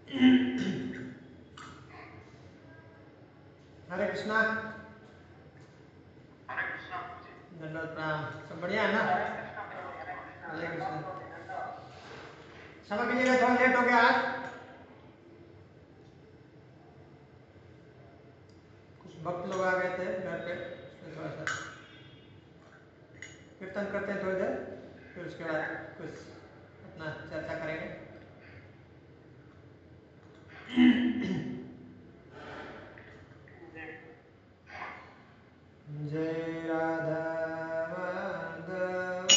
हरे कृष्णा। दंडवत प्रणाम। सब बढ़िया है ना? हरे कृष्णा। क्षमा कीजिएगा, थोड़ा लेट हो गया आज। कुछ भक्त लोग आ गए थे घर पे, इसलिए थोड़ा सा कीर्तन करते हैं थोड़ी देर, फिर उसके बाद कुछ अपना चर्चा करेंगे। जय राधा माधव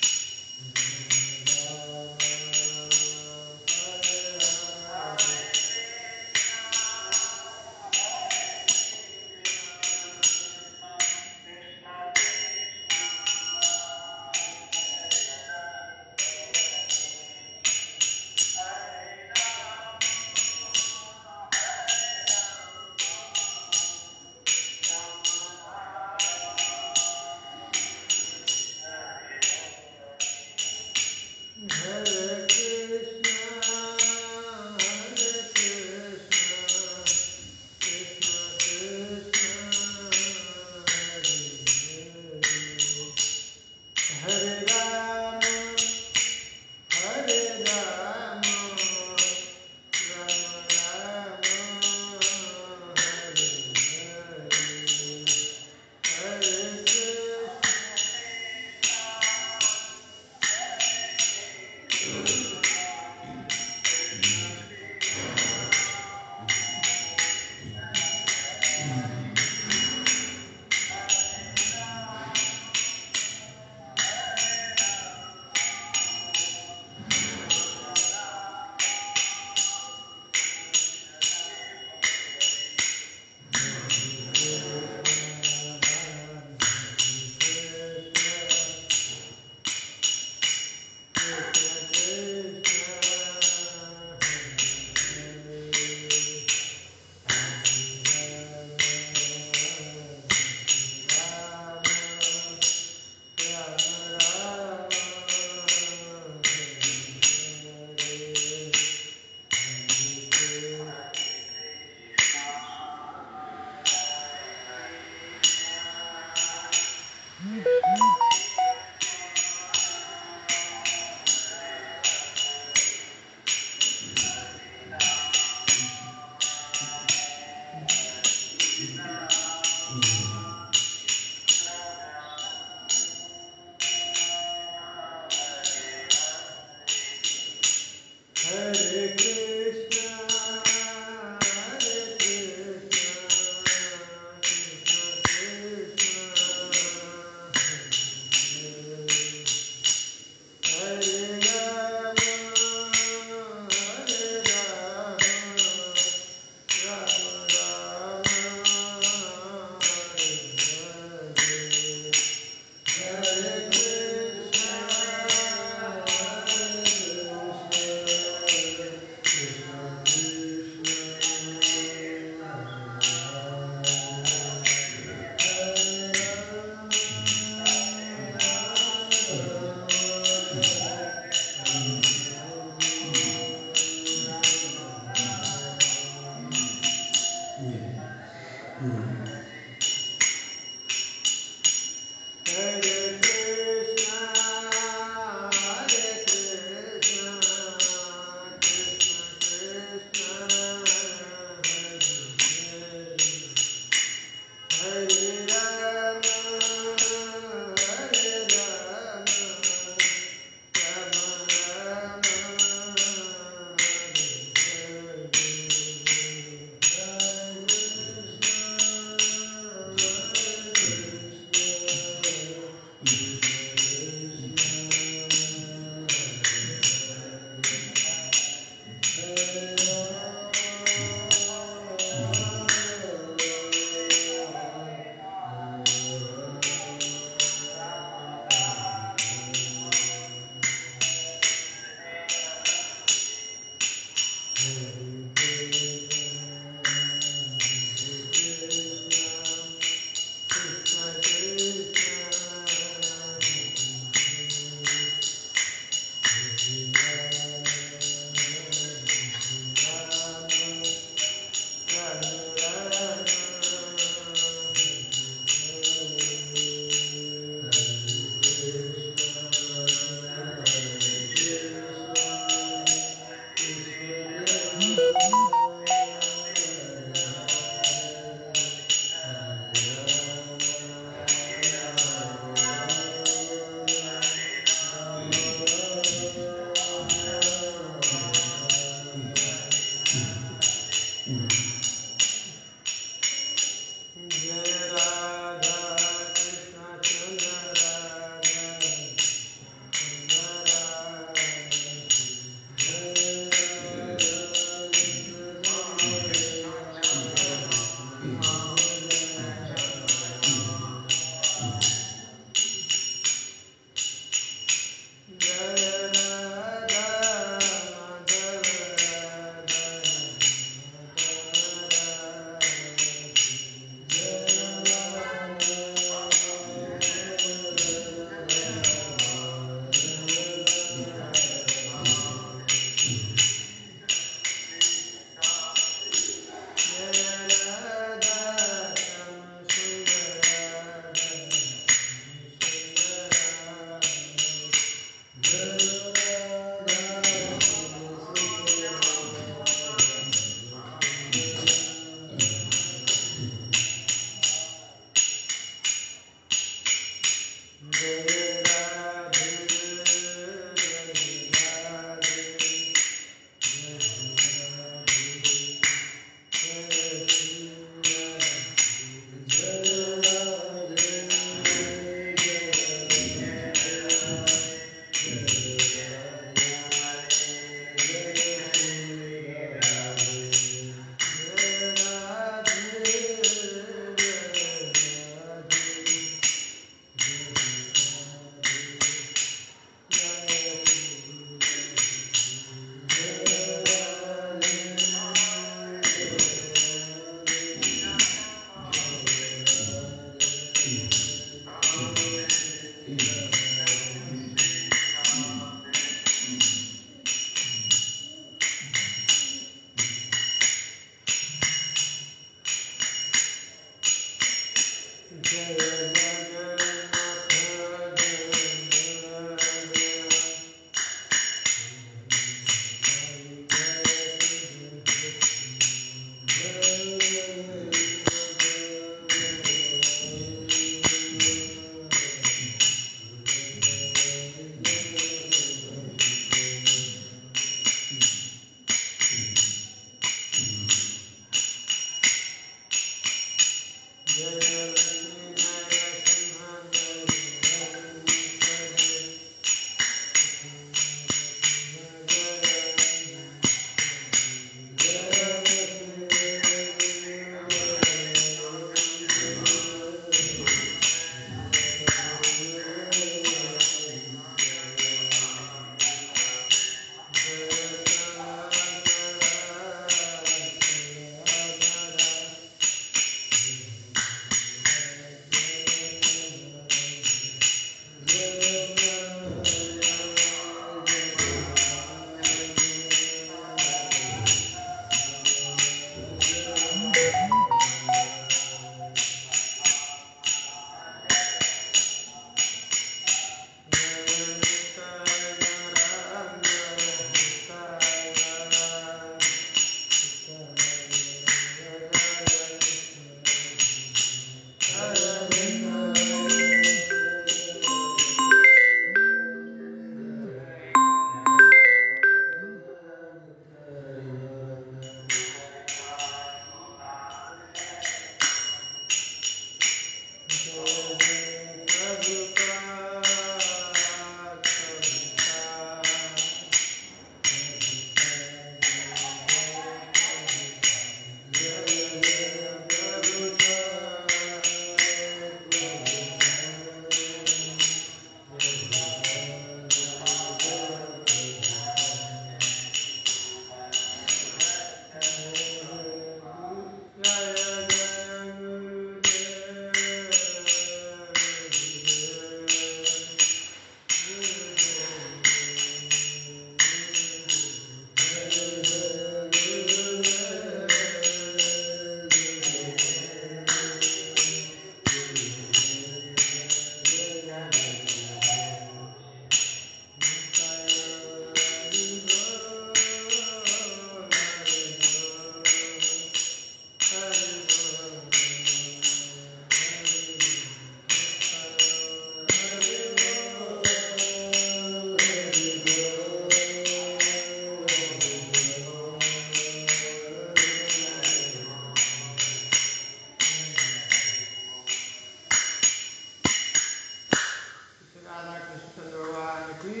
राधा कृष्ण भगवान की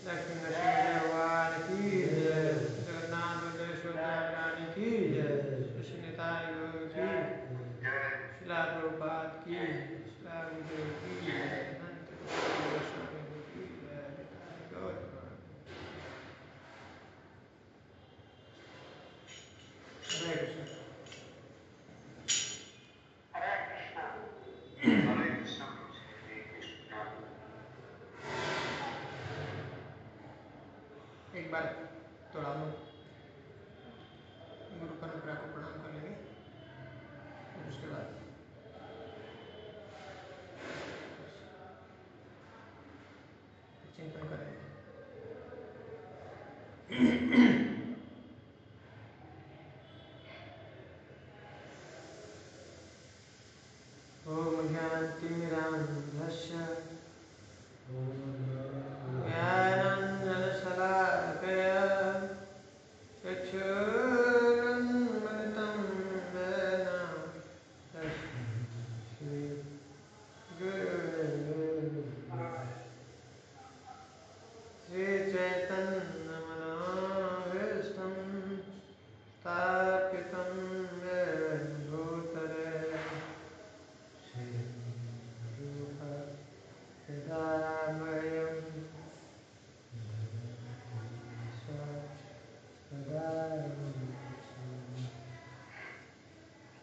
लक्ष्मी नरसिंह भगवान की जगन्नाथ बलदेव रानी की कृष्ण निताई गौर की शिला प्रभुपाद की शिला गुरुदेव की अनंत गोस्वामी की निताई गौर हरे कृष्ण एक बार थोड़ा हम लोग गुरु परंपरा को प्रणाम कर लेंगे और उसके बाद चिंतन करेंगे। ओम ज्ञानतिमिरान्धस्य ज्ञानाञ्जनशलाकया चक्षुरुन्मिलितं येन तस्मै श्रीगुरुवे श्रीचैतन्यमनोभीष्टं स्थापितं येन भूतले श्रीरूपकदामयं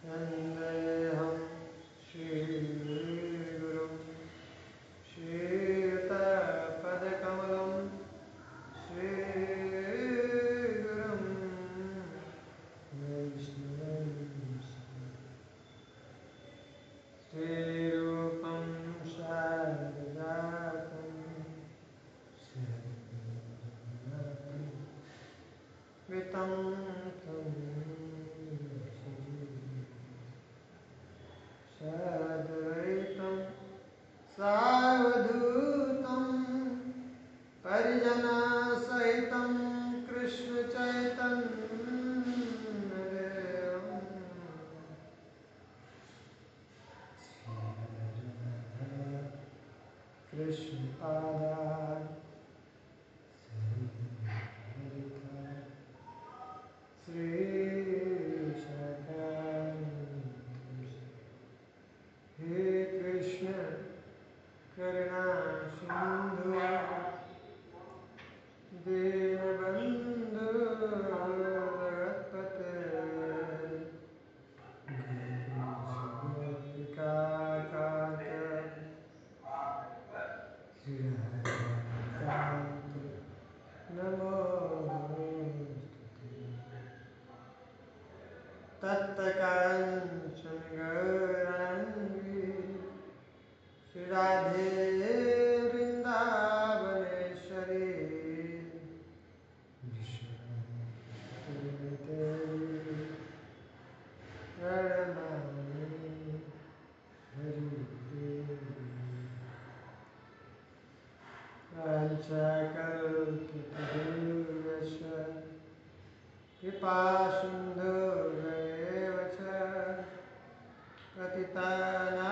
वन्देऽहं श्रीगुरुं श्रीयुतपदकमलं श्रीगुरुं वैष्णवं श्रीरूपं सारजातं वितं तं सद्वैतं सावधूतं परिजनसहितं कृष्णचैतन्यदेवं कृष्णपादान् श्रीशकान् हे कृष्ण करुणा सिंधु दीनबंधु जगत्पते गोपिकाकान्त श्रीराधाकान्त नमोस्तुते तप्तकाञ्चन गौराङ्गी श्रीराधे वृन्दावनेश्वरी विश्वनाथदेवी प्रणमामि हरिप्रिये वाञ्छाकल्पतरुश्च कृपासिन्धुरेव च पतितानां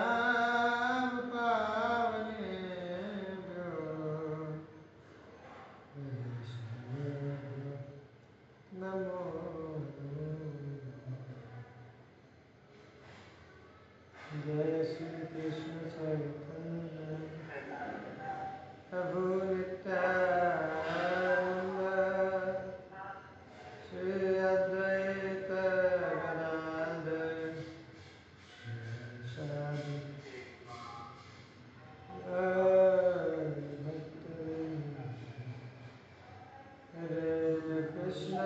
पावनेभ्यो वैष्णवेभ्यो नमो जय श्री कृष्ण चैतन्य प्रभु नित्यानंद श्री अद्वैत गदाधर श्रीवासादि भक्तवृंद हरे कृष्ण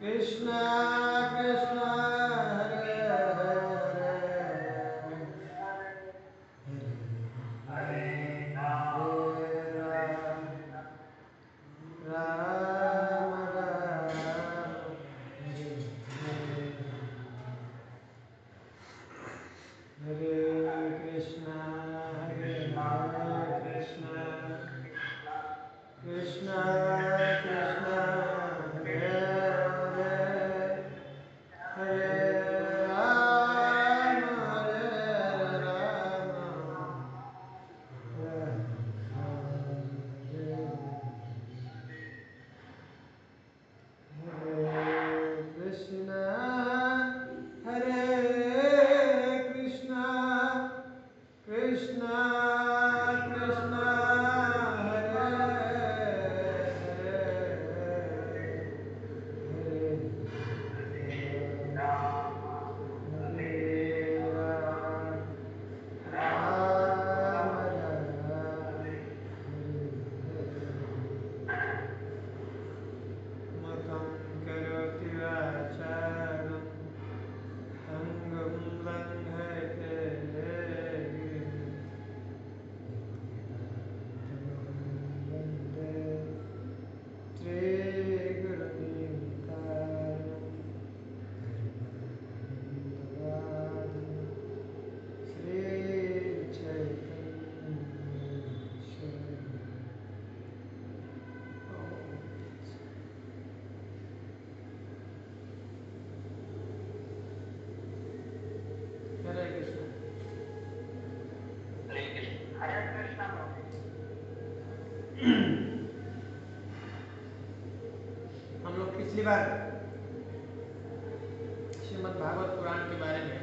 कृष्ण कृष्ण हरे हरे हरे राम राम राम हरे हरे कृष्ण कृष्ण कृष्ण हरे हरे हरे राम पिछली बार श्रीमद् भागवत पुराण के बारे में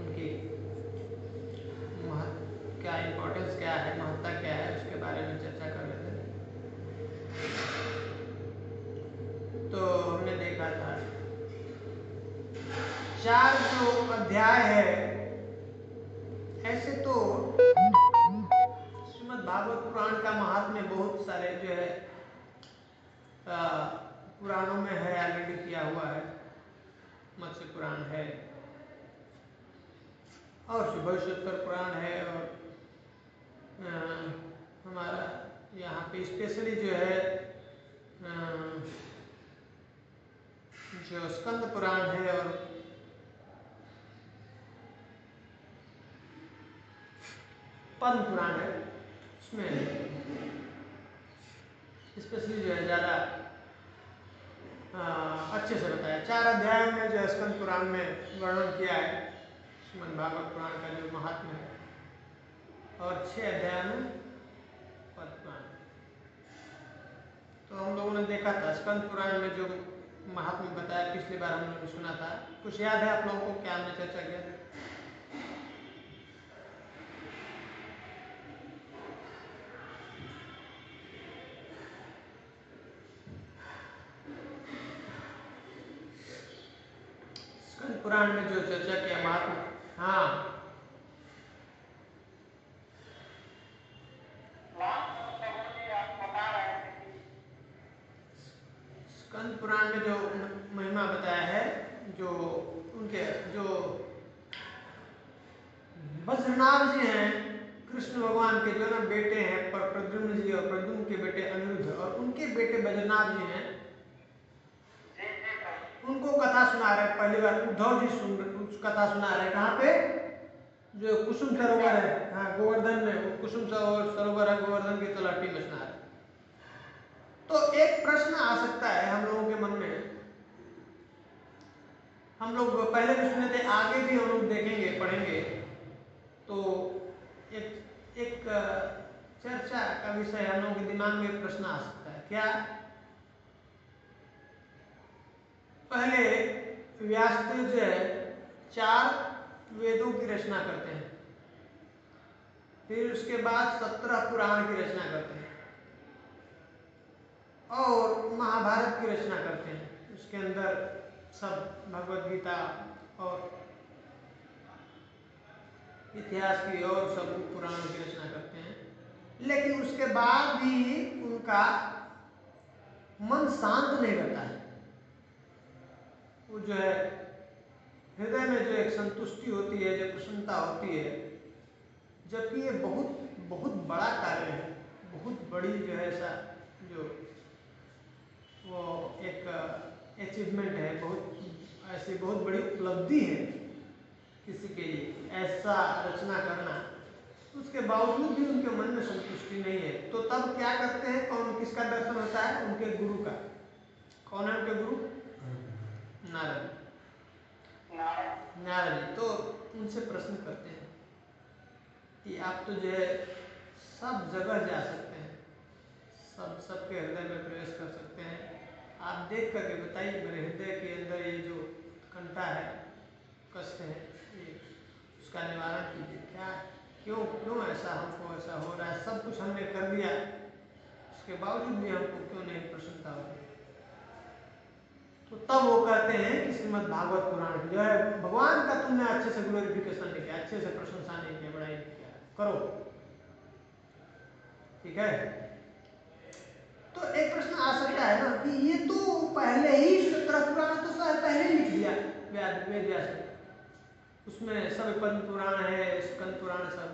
उनकी क्या इम्पोर्टेंस क्या है, महत्ता क्या है, उसके बारे में चर्चा कर रहे थे। तो हमने देखा था 4 जो अध्याय है, ऐसे तो श्रीमद् भागवत पुराण का महात्म्य बहुत सारे जो है पुराणों में है, ऑलरेडी किया हुआ है। मत्स्य पुराण है और भविष्योत्तर पुराण है, और हमारा यहाँ पे स्पेशली जो है जो स्कंद पुराण है और पद्म पुराण है, उसमें स्पेशली जो है ज़्यादा अच्छे से बताया। 4 अध्याय में जो स्कंद पुराण में वर्णन किया है श्रीमद् भागवत पुराण का जो महात्म्य है, और 6 अध्याय में पद्म पुराण। तो हम लोगों ने देखा था स्कंद पुराण में जो महात्म्य बताया, पिछली बार हम लोगों ने सुना था। कुछ याद है आप लोगों को, क्या हमने चर्चा किया? स्कंद पुराण में जो चर्चा किया महात्म्य, हाँ स्कंद पुराण में जो महिमा बताया है, जो उनके जो वज्रनाभ जी हैं कृष्ण भगवान के, जो ना बेटे हैं प्रद्युम्न जी, और प्रद्युम्न के बेटे अनिरुद्ध, और उनके बेटे वज्रनाभ जी हैं, उनको कथा सुना रहे। पहली बार उद्धव जी कथा सुना रहे। कहाँ पे? जो कुसुम सरोवर है, हाँ गोवर्धन में, कुसुम सरोवर है गोवर्धन की तलहटी में सुना रहे। तो एक प्रश्न आ सकता है हम लोगों के मन में, हम लोग पहले भी सुने थे, आगे भी हम लोग देखेंगे, पढ़ेंगे, तो एक चर्चा का विषय हम लोगों के दिमाग में प्रश्न आ सकता है। क्या? पहले व्यासदेव जो है 4 वेदों की रचना करते हैं, फिर उसके बाद 17 पुराण की रचना करते हैं, और महाभारत की रचना करते हैं। उसके अंदर सब भगवद गीता और इतिहास की और सब पुराणों की रचना करते हैं। लेकिन उसके बाद भी उनका मन शांत नहीं रहता है। वो जो है हृदय में जो एक संतुष्टि होती है, जो प्रसन्नता होती है, जबकि ये बहुत बहुत बड़ा कार्य है, बहुत बड़ी जो है ऐसा जो वो एक अचीवमेंट है, बहुत ऐसी बहुत बड़ी उपलब्धि है किसी के लिए ऐसा रचना करना। उसके बावजूद भी उनके मन में संतुष्टि नहीं है। तो तब क्या करते हैं? कौन किसका दर्शन होता है? उनके गुरु का। कौन है उनके गुरु? नारद जी। तो उनसे प्रश्न करते हैं कि आप तो जो है सब जगह जा सकते हैं, सबके हृदय में प्रवेश कर सकते हैं, आप देख करके बताइए मेरे हृदय के अंदर ये जो कंटा है, कष्ट है, ये उसका निवारण कीजिए। क्या, क्यों ऐसा हमको ऐसा हो रहा है? सब कुछ हमने कर दिया, उसके बावजूद भी हमको क्यों नहीं प्रसन्नता हो रही? तो तब वो कहते हैं कि श्रीमद् भागवत पुराण जो है, भगवान का तुमने अच्छे से ग्लोरिफिकेशन नहीं किया, अच्छे से प्रशंसा नहीं किया, बड़ाई नहीं किया, करो। ठीक है? तो एक प्रश्न आ सकता है ना कि ये तो पहले ही 17 पुराण तो शायद पहले ही लिख दिया वेद व्यास ने, उसमें सब पद्म पुराण है, स्कंद पुराण, सब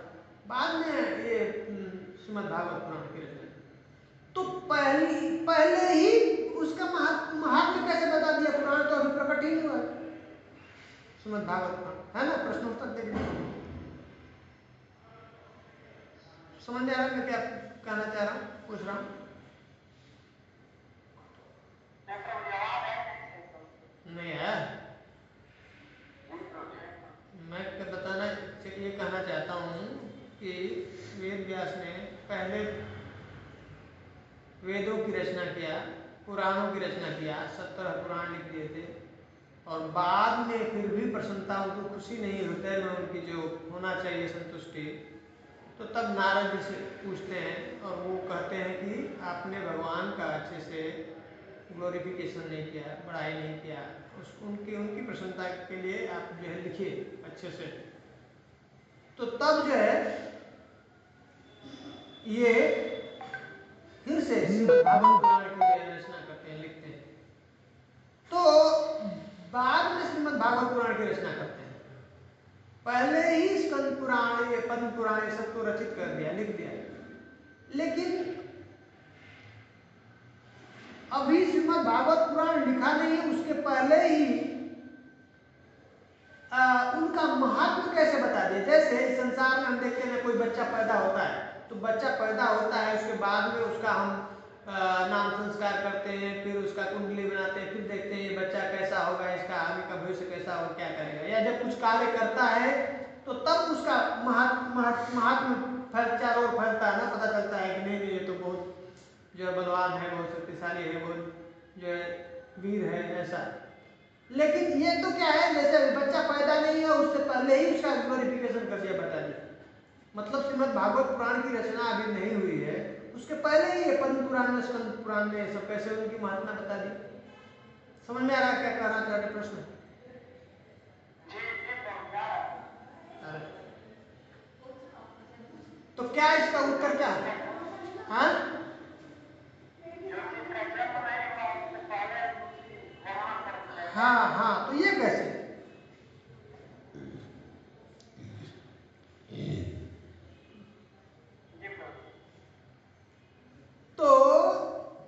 बाद में ये श्रीमद् भागवत पुराण की रचना। तो पहले ही उसका महात्म्य कैसे बता दिया? पुराण तो अभी प्रकट ही नहीं हुआ श्रीमद् भागवत पुराण, है ना? प्रश्न उत्तर देखिए, समझ में आ रहा है मैं क्या कहना चाह रहा हूँ, पूछ रहा हूँ? नहीं है, मैं बताना ये कहना चाहता हूँ कि वेद व्यास ने पहले वेदों की रचना किया, पुराणों की रचना किया, 17 पुराण लिख दिए थे, और बाद में फिर भी प्रसन्नता उनको खुशी नहीं होता है में उनकी जो होना चाहिए संतुष्टि, तो तब नारद जी से पूछते हैं और वो कहते हैं कि आपने भगवान का अच्छे से ग्लोरिफिकेशन नहीं किया, बड़ाई नहीं किया, उनकी उनकी प्रसन्नता के लिए आप जो है लिखिए अच्छे से। तो तब जो है ये फिर से श्रीमद्भागवत पुराण की रचना करते हैं, लिखते हैं। तो बाद में श्रीमद्भागवत पुराण की रचना करते हैं, पहले ही स्कंद पुराण, ये पद्म पुराण, ये सब तो रचित कर दिया, लिख दिया, लेकिन अभी श्रीमद्भागवत पुराण लिखा नहीं है, उसके पहले ही उनका महत्व कैसे बता दिया। जैसे इस संसार में हम देखते हैं कोई बच्चा पैदा होता है, तो बच्चा पैदा होता है, उसके बाद में उसका हम नाम संस्कार करते हैं, फिर उसका कुंडली बनाते हैं, फिर देखते हैं ये बच्चा कैसा होगा, इसका आगे का भविष्य कैसा होगा, क्या करेगा, या जब कुछ कार्य करता है तो तब उसका महात्म चारों ओर फैलता है ना, पता चलता है कि नहीं ये तो बहुत जो है बलवान है, बहुत शक्तिशाली है, बहुत जो है वीर है, ऐसा। लेकिन ये तो क्या है, जैसे बच्चा पैदा नहीं है उससे पहले ही उसका ग्लोरिफिकेशन कर दिया, बता दिया। मतलब श्रीमद्भागवत पुराण की रचना अभी नहीं हुई है, उसके पहले ही ये पद्म पुराण में, स्कंद पुराण में सब कैसे उनकी महात्मा बता दी। समझ में आ रहा क्या कहना चाहते प्रश्न? तो क्या इसका उत्तर क्या है? हाँ हाँ हाँ, तो ये कैसे? तो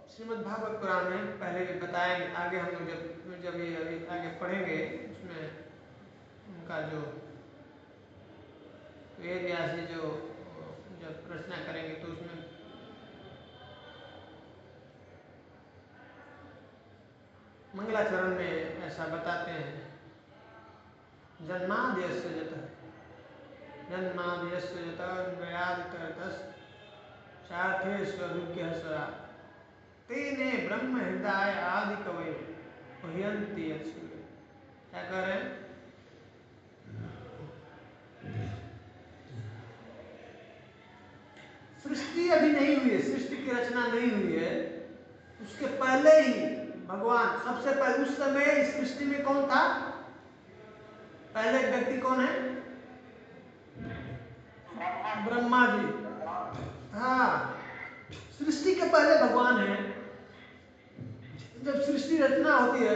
श्रीमद्भागवत पुराण में पहले भी बताएंगे, आगे हम लोग जब ये अभी आगे पढ़ेंगे उसमें उनका जो वेद व्यास जी जो जब रचना करेंगे तो उसमें मंगलाचरण में ऐसा बताते हैं, जन्माद्यस्य जतः जन्माद्यस्य जतः चार्थेष्वभिज्ञः स्वरा तेने ब्रह्म हृदय आदि कवये मुह्यन्ति यत्सूर्य। क्या कह रहे हैं? सृष्टि अभी नहीं हुई है, सृष्टि की रचना नहीं हुई है, उसके पहले ही भगवान सबसे पहले, उस समय इस सृष्टि में कौन था? पहले व्यक्ति कौन है? ब्रह्मा जी। हाँ, सृष्टि के पहले भगवान है। जब सृष्टि रचना होती है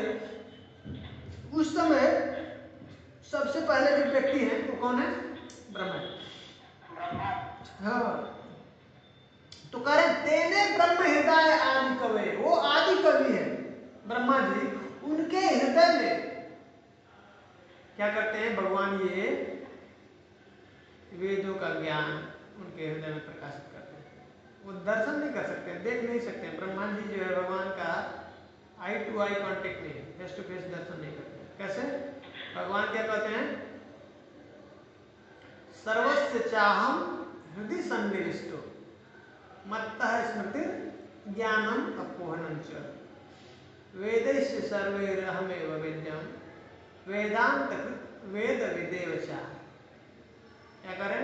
उस समय सबसे पहले जो व्यक्ति है वो कौन है? ब्रह्मा। हाँ, तो कह रहे तेने ब्रह्म हृदय आदि कवि, वो आदि कवि है ब्रह्मा जी, उनके हृदय में क्या करते हैं भगवान? ये वेदों का ज्ञान उनके हृदय में प्रकाशित करते हैं। वो दर्शन नहीं कर सकते, देख नहीं सकते। ब्रह्मा जी जो है भगवान का आई टू आई कांटेक्ट नहीं, फेस टू फेस दर्शन नहीं करते। कैसे? भगवान क्या कहते हैं? सर्वस्य चाहम हृदय सन्निविष्टो मत्तः स्मृति ज्ञानम अपोहनम च वेदैश्च सर्वैरहमेव वेद्यम वेदांत वेद विदेव च। क्या करें?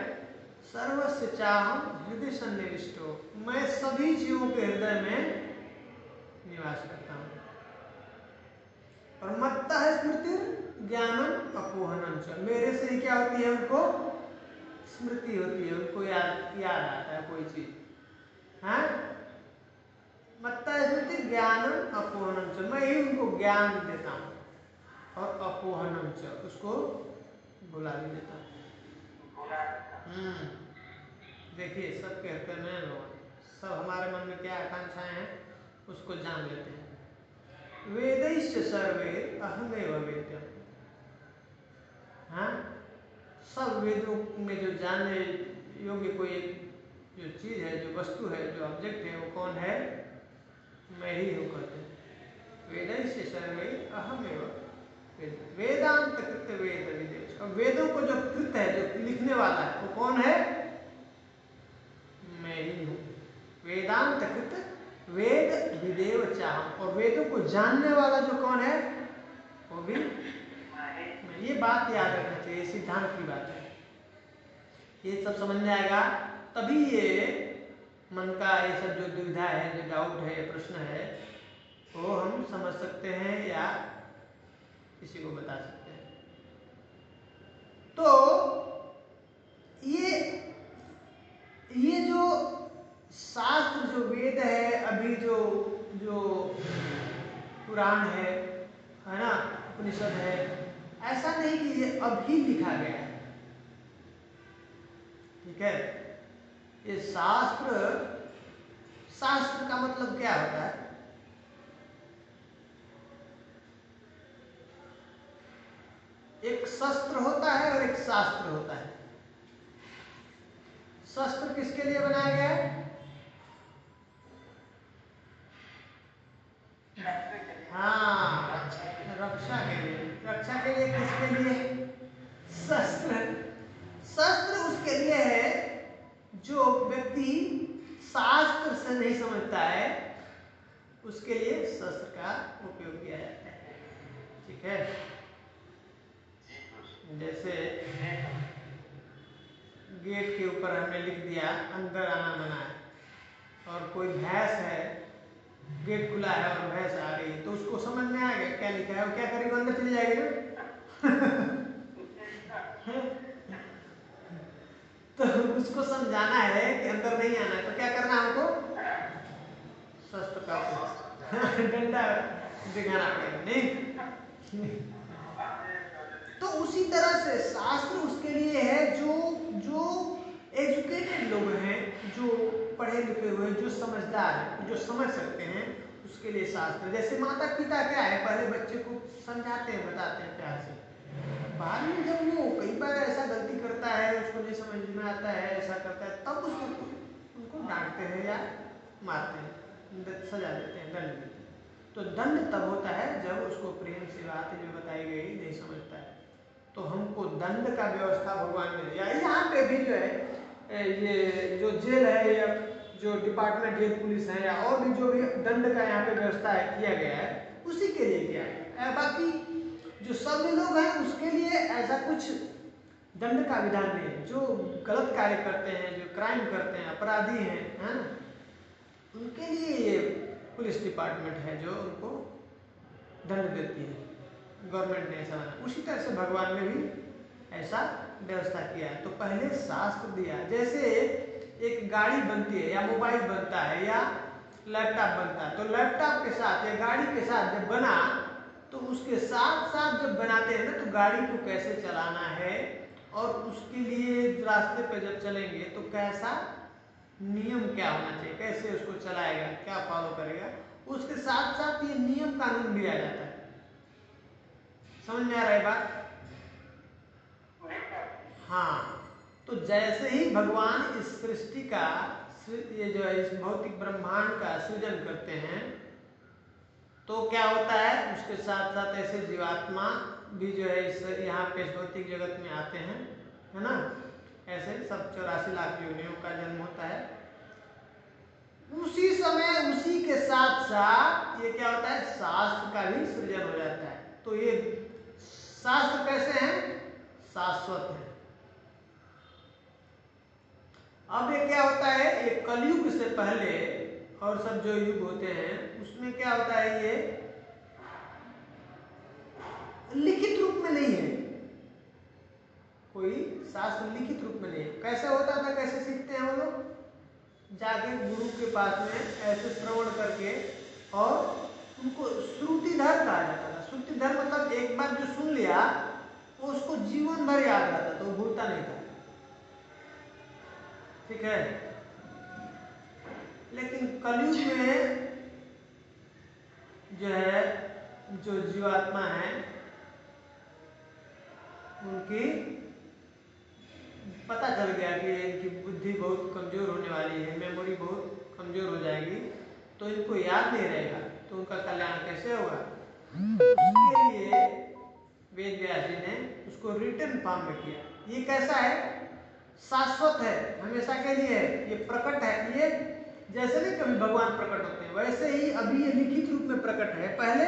सर्वस्य चाहम हृदय सन्निविष्टो, मैं सभी जीवों के हृदय में निवास करता हूँ। और मत्तः स्मृति ज्ञानम अपोहनम च, मेरे से क्या होती है? उनको स्मृति होती है, उनको याद आता है कोई चीज। हाँ, मत्तः स्मृति ज्ञानम अपोहनम च, मैं ही उनको ज्ञान देता हूँ, और अपोहनम च, उसको भुला भी देता हूँ। देखिए सबके हृदय में भगवान, सब हमारे मन में क्या आकांक्षाएं हैं उसको जान लेते हैं। वेदैश्च सर्वे अहमेव वेद्यम। हाँ, सब वेदों में जो जानने योग्य कोई जो चीज है, जो वस्तु है, जो ऑब्जेक्ट है, वो कौन है? मैं ही हूँ कहते हैं। वेदैश्च सर्वे अहमेव वेदांत कृत वेद विदेश। और वेदों को जो कृत है, जो लिखने वाला है, वो कौन है? मैं ही हूँ। वेदांत कृत वेद विदेव चाहम, और वेदों को जानने वाला जो कौन है वो भी मैं। ये बात याद रखना चाहिए, सिद्धांत की बात है। ये सब समझ में आएगा तभी ये मन का ये सब जो दुविधा है, जो डाउट है, प्रश्न है, वो हम समझ सकते हैं या किसी को बता सकते हैं। तो ये जो शास्त्र, जो वेद है, अभी जो जो पुराण है ना, उपनिषद है, ऐसा नहीं कि ये अभी लिखा गया है, ठीक है। ये शास्त्र, शास्त्र का मतलब क्या होता है? एक शस्त्र होता है और एक शास्त्र होता है। शस्त्र किसके लिए बनाया गया है? हाँ, रक्षा के लिए। रक्षा के लिए किसके लिए? शस्त्र। शस्त्र उसके लिए है जो व्यक्ति शास्त्र से नहीं समझता है, उसके लिए शस्त्र का उपयोग किया जाता है, ठीक है। जैसे गेट के ऊपर हमने लिख दिया अंदर आना मना है, और कोई भैंस है, गेट खुला है और भैंस आ रही है, तो उसको समझ में आ गया क्या लिखा है, वो क्या करेगी? अंदर चली जाएगी ना। तो उसको समझाना है कि अंदर नहीं आना है, तो क्या करना है हमको? शस्त्र का डंडा दिखाना पड़ेगा, नहीं? तो उसी तरह से शास्त्र उसके लिए है जो एजुकेटेड लोग हैं, जो पढ़े लिखे हुए, जो समझदार हैं, जो समझ सकते हैं, उसके लिए शास्त्र। जैसे माता पिता क्या है, पहले बच्चे को समझाते हैं, बताते हैं प्यार से, बाद में जब वो कई बार ऐसा गलती करता है, उसको नहीं समझ में आता है, ऐसा करता है, तब उसको उनको डांटते हैं या मारते हैं, सजा देते हैं, दंड देते हैं। तो दंड तब होता है जब उसको प्रेम से बातें जो बताई गई नहीं समझता है, तो हमको दंड का व्यवस्था भगवान ने दिया। यहाँ पे भी जो है ये जो जेल है या जो डिपार्टमेंट जेल पुलिस है या और भी जो भी दंड का यहाँ पे व्यवस्था है किया गया है, उसी के लिए किया गया है। बाकी जो सभ्य लोग हैं उसके लिए ऐसा कुछ दंड का विधान नहीं है। जो गलत कार्य करते हैं, जो क्राइम करते हैं, अपराधी हैं, है ना, उनके लिए ये पुलिस डिपार्टमेंट है जो उनको दंड देती है, गवर्नमेंट ने ऐसा बना। उसी तरह से भगवान ने भी ऐसा व्यवस्था किया है। तो पहले शास्त्र दिया, जैसे एक गाड़ी बनती है या मोबाइल बनता है या लैपटॉप बनता है, तो लैपटॉप के साथ या गाड़ी के साथ जब बना, तो उसके साथ साथ जब बनाते हैं ना, तो गाड़ी को कैसे चलाना है और उसके लिए रास्ते पे जब चलेंगे तो कैसा नियम क्या होना चाहिए, कैसे उसको चलाएगा, क्या फॉलो करेगा, उसके साथ साथ ये नियम कानून भी आ जाता है। समझ में आ रहा है बात? हाँ, तो जैसे ही भगवान इस सृष्टि का, ये जो है इस भौतिक ब्रह्मांड का सृजन करते हैं, तो क्या होता है, उसके साथ साथ ऐसे जीवात्मा भी जो है इस यहाँ पे भौतिक जगत में आते हैं, है ना। ऐसे सब 84 लाख योनियों का जन्म होता है। उसी समय उसी के साथ साथ ये क्या होता है, शास्त्र का भी सृजन हो जाता है। तो ये शास्त्र कैसे हैं? शाश्वत है। अब ये क्या होता है, ये कलयुग से पहले और सब जो युग होते हैं उसमें क्या होता है, ये लिखित रूप में नहीं है, कोई शास्त्र लिखित रूप में नहीं है। कैसे होता था, कैसे सीखते हैं वो लोग? जाके गुरु के पास में ऐसे श्रवण करके, और उनको श्रुतिधर कहा जाता था। श्रुतिधर मतलब एक बार जो सुन लिया वो उसको जीवन भर याद रहता, तो वो भूलता नहीं था, ठीक है। लेकिन कलयुग में जो है, जो जीवात्मा है उनकी पता चल गया कि इनकी बुद्धि बहुत कमजोर होने वाली है, मेमोरी बहुत कमजोर हो जाएगी, तो इनको याद नहीं रहेगा, तो उनका कल्याण कैसे होगा? उसके लिए वेद व्यास जी ने उसको रिटन फॉर्म में किया। ये कैसा है? शाश्वत है, हमेशा के लिए है, ये प्रकट है, ये जैसे नहीं कभी भगवान प्रकट होते हैं, वैसे ही अभी ये लिखित रूप में प्रकट है। पहले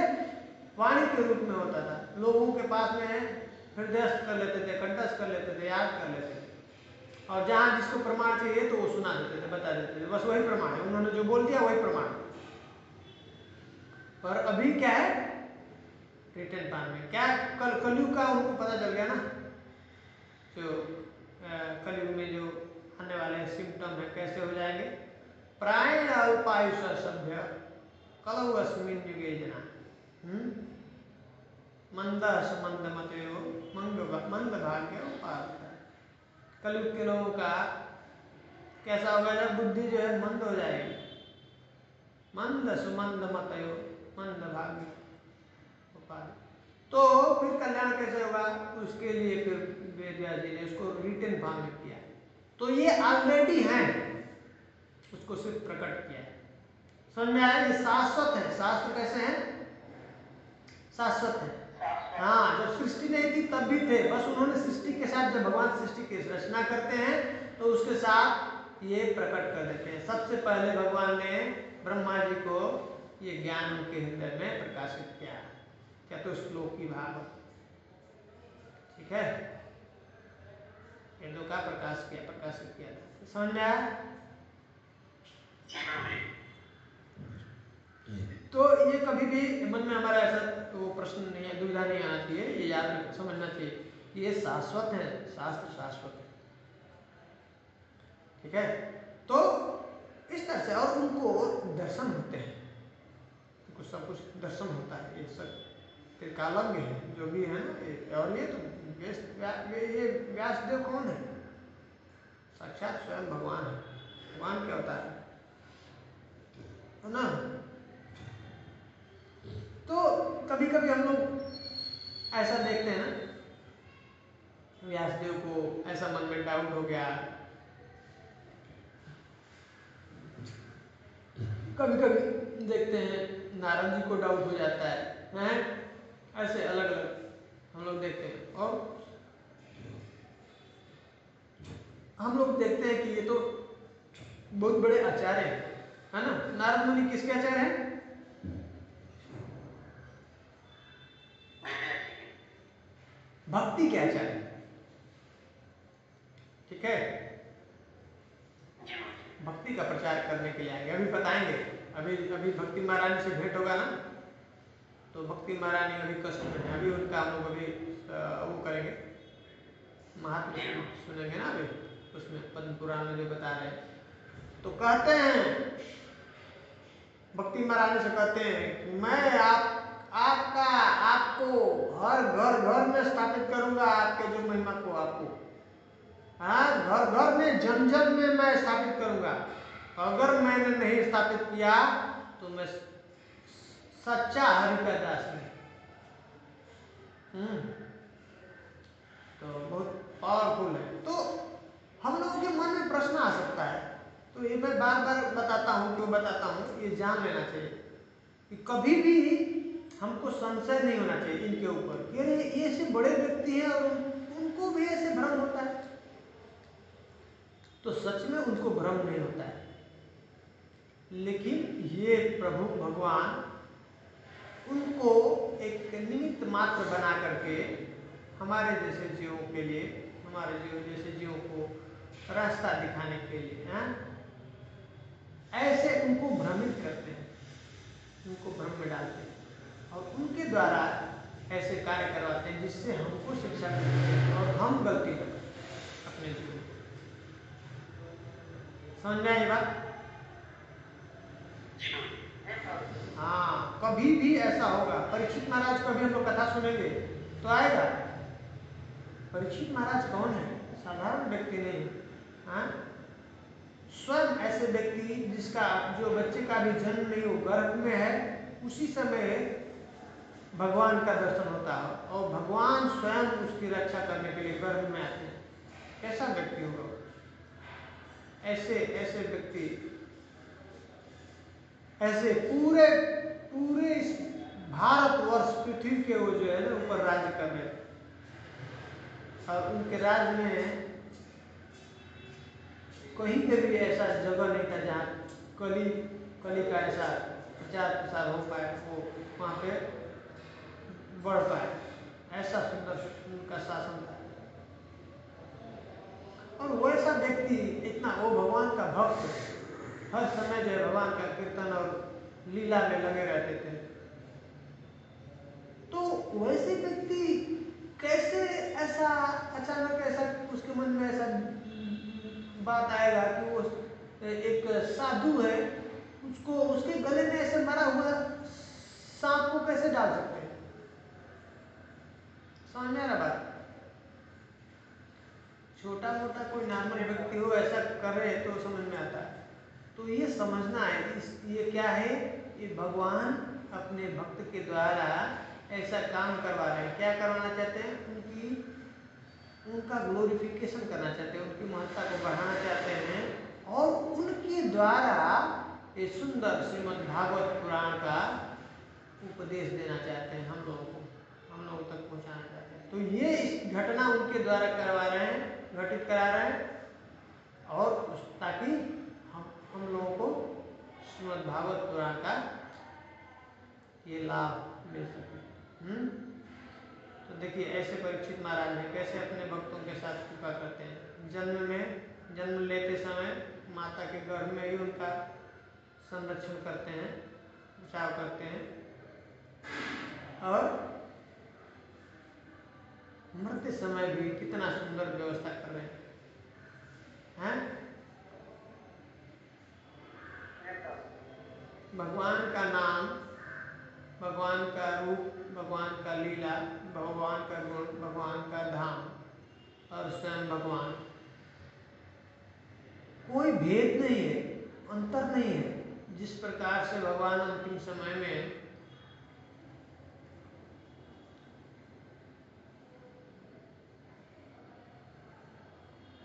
वाणी के रूप में होता था, लोगों के पास में हृदयस्थ कर लेते थे, कंठस्थ कर लेते थे, याद कर लेते थे, और जहाँ जिसको प्रमाण चाहिए तो वो सुना देते थे, बता देते थे, बस वही प्रमाण है, उन्होंने जो बोल दिया वही प्रमाण। पर अभी क्या है, रिटर्न फॉर्म में क्या, कलयुग का उनको पता चल गया ना, जो कलयुग में जो आने वाले सिम्टम है कैसे हो जाएंगे। प्रायण अल्पायुष सभ्य कलौ अस्मिन् युगे जना मंद मंद मतयो मंद भाग्य उपास। कलयुग के लोगों का कैसा होगा, जब बुद्धि जो है मंद हो जाएगी, मंद सुमंद मतयो मंद भाग्य उपास। तो फिर कल्याण कैसे होगा, उसके लिए फिर वेदव्यास जी ने उसको रिटन फॉर्म में किया। तो ये ऑलरेडी है, उसको सिर्फ प्रकट किया है। समझ में आया, ये शाश्वत है। शास्त्र कैसे है, शाश्वत है। हाँ, जब सृष्टि नहीं थी तब भी थे, बस उन्होंने सृष्टि के साथ, जब भगवान सृष्टि की रचना करते हैं तो उसके साथ ये प्रकट कर देते हैं। सबसे पहले भगवान ने ब्रह्मा जी को ये ज्ञान उनके हृदय में प्रकाशित किया, चतुश्लोकी भाव, ठीक है, वेदों का प्रकाशित किया था। समझ में आया। तो ये कभी भी मन में हमारा ऐसा वो प्रश्न नहीं है, दुविधा नहीं आना चाहिए, ये याद समझना चाहिए, ये शाश्वत है, शास्त्र शाश्वत है, ठीक है। तो इस तरह से, और उनको दर्शन होते हैं, उनको सब कुछ दर्शन होता है, ये सब त्रिकालज्ञ है जो भी है ना। और ये तो ये व्यासदेव कौन है, साक्षात स्वयं भगवान है। भगवान क्या होता है ना। तो कभी कभी हम लोग ऐसा देखते हैं ना, व्यासदेव को ऐसा मन में डाउट हो गया, कभी कभी देखते हैं नारद जी को डाउट हो जाता है, ऐसे अलग अलग हम लोग देखते हैं। और हम लोग देखते हैं कि ये तो बहुत बड़े आचार्य है ना। नारद मुनि किसके आचार्य हैं, भक्ति के आचार्य, ठीक है, भक्ति का प्रचार करने के लिए आएंगे। अभी बताएंगे, अभी भक्ति महारानी से भेंट होगा ना, तो भक्ति महारानी अभी कष्ट में है, अभी उनका हम लोग अभी वो करेंगे, महात्मा सुनेंगे ना अभी, उसमें पद्म पुराण में जो बता रहे हैं। तो कहते हैं भक्ति महारानी से, कहते हैं कि मैं आपको हर घर में स्थापित करूंगा, आपके जो महिमा को आपको, हाँ, घर में जन में मैं स्थापित करूंगा। अगर मैंने नहीं स्थापित किया तो मैं सच्चा हरि का दास नहीं। तो बहुत पावरफुल है। तो हम लोगों के मन में प्रश्न आ सकता है, तो ये मैं बार बार बताता हूँ, क्यों बताता हूँ, ये जान लेना चाहिए कि कभी भी हमको संशय नहीं होना चाहिए इनके ऊपर कि अरे ये ऐसे बड़े व्यक्ति हैं और उनको भी ऐसे भ्रम होता है। तो सच में उनको भ्रम नहीं होता है, लेकिन ये प्रभु भगवान उनको एक निमित्त मात्र बना करके हमारे जैसे जीवों के लिए, हमारे जैसे जीवों को रास्ता दिखाने के लिए, ऐसे उनको भ्रमित करते हैं, उनको भ्रम में डालते हैं, और उनके द्वारा ऐसे कार्य करवाते हैं जिससे हमको शिक्षा मिलती है और हम गलती करते हैं अपने जीवन में। समझ में आई बात। हाँ, कभी भी ऐसा होगा। परीक्षित महाराज को अभी हम लोग कथा सुनेंगे तो आएगा। परीक्षित महाराज कौन है, साधारण व्यक्ति नहीं, हाँ, स्वयं ऐसे व्यक्ति जिसका जो बच्चे का भी जन्म नहीं हो, गर्भ में है, उसी समय भगवान का दर्शन होता है और भगवान स्वयं उसकी रक्षा करने के लिए गर्भ में आते हैं। कैसा व्यक्ति होगा, ऐसे व्यक्ति, ऐसे पूरे इस भारतवर्ष पृथ्वी के वो जो है ना ऊपर राज्य कर रहे, और उनके राज्य में कहीं पे भी ऐसा जगह नहीं था जहाँ कली कली का ऐसा प्रचार प्रसार हो पाए, वो वहाँ पे बढ़ पाए, ऐसा सुंदर उनका शासन था। और वैसा व्यक्ति इतना, वो भगवान का भक्त, हर समय जो है भगवान का कीर्तन और लीला में लगे रहते थे। तो वैसे व्यक्ति कैसे ऐसा अचानक ऐसा उसके मन में ऐसा बात आएगा कि वो एक साधु है, उसको उसके गले में ऐसे मरा हुआ सांप को कैसे डाल सकते हैं? समझ में आ रहा बात? छोटा मोटा कोई नॉर्मल व्यक्ति हो ऐसा करे तो समझ में आता है। तो ये समझना है, ये क्या है, ये भगवान अपने भक्त के द्वारा ऐसा काम करवा रहे हैं। क्या करवाना चाहते हैं? उनका ग्लोरिफिकेशन करना चाहते हैं, उनकी महत्ता को बढ़ाना चाहते हैं, और उनके द्वारा ये सुंदर श्रीमद् भागवत पुराण का उपदेश देना चाहते हैं, हम लोगों तक पहुंचाना चाहते हैं। तो ये इस घटना उनके द्वारा करवा रहे हैं, घटित करा रहे हैं, और ताकि हम लोगों को श्रीमद् भागवत पुराण का ये लाभ मिल सके। तो देखिए ऐसे परीक्षित महाराज ने कैसे अपने भक्तों के साथ कृपा करते हैं। जन्म लेते समय माता के गर्भ में ही उनका संरक्षण करते हैं, बचाव करते हैं, और मरते समय भी कितना सुंदर व्यवस्था कर रहे हैं। भगवान का नाम, भगवान का रूप, भगवान का लीला, भगवान का गुण, भगवान का धाम और स्वयं भगवान, कोई भेद नहीं है, अंतर नहीं है। जिस प्रकार से भगवान अंतिम समय में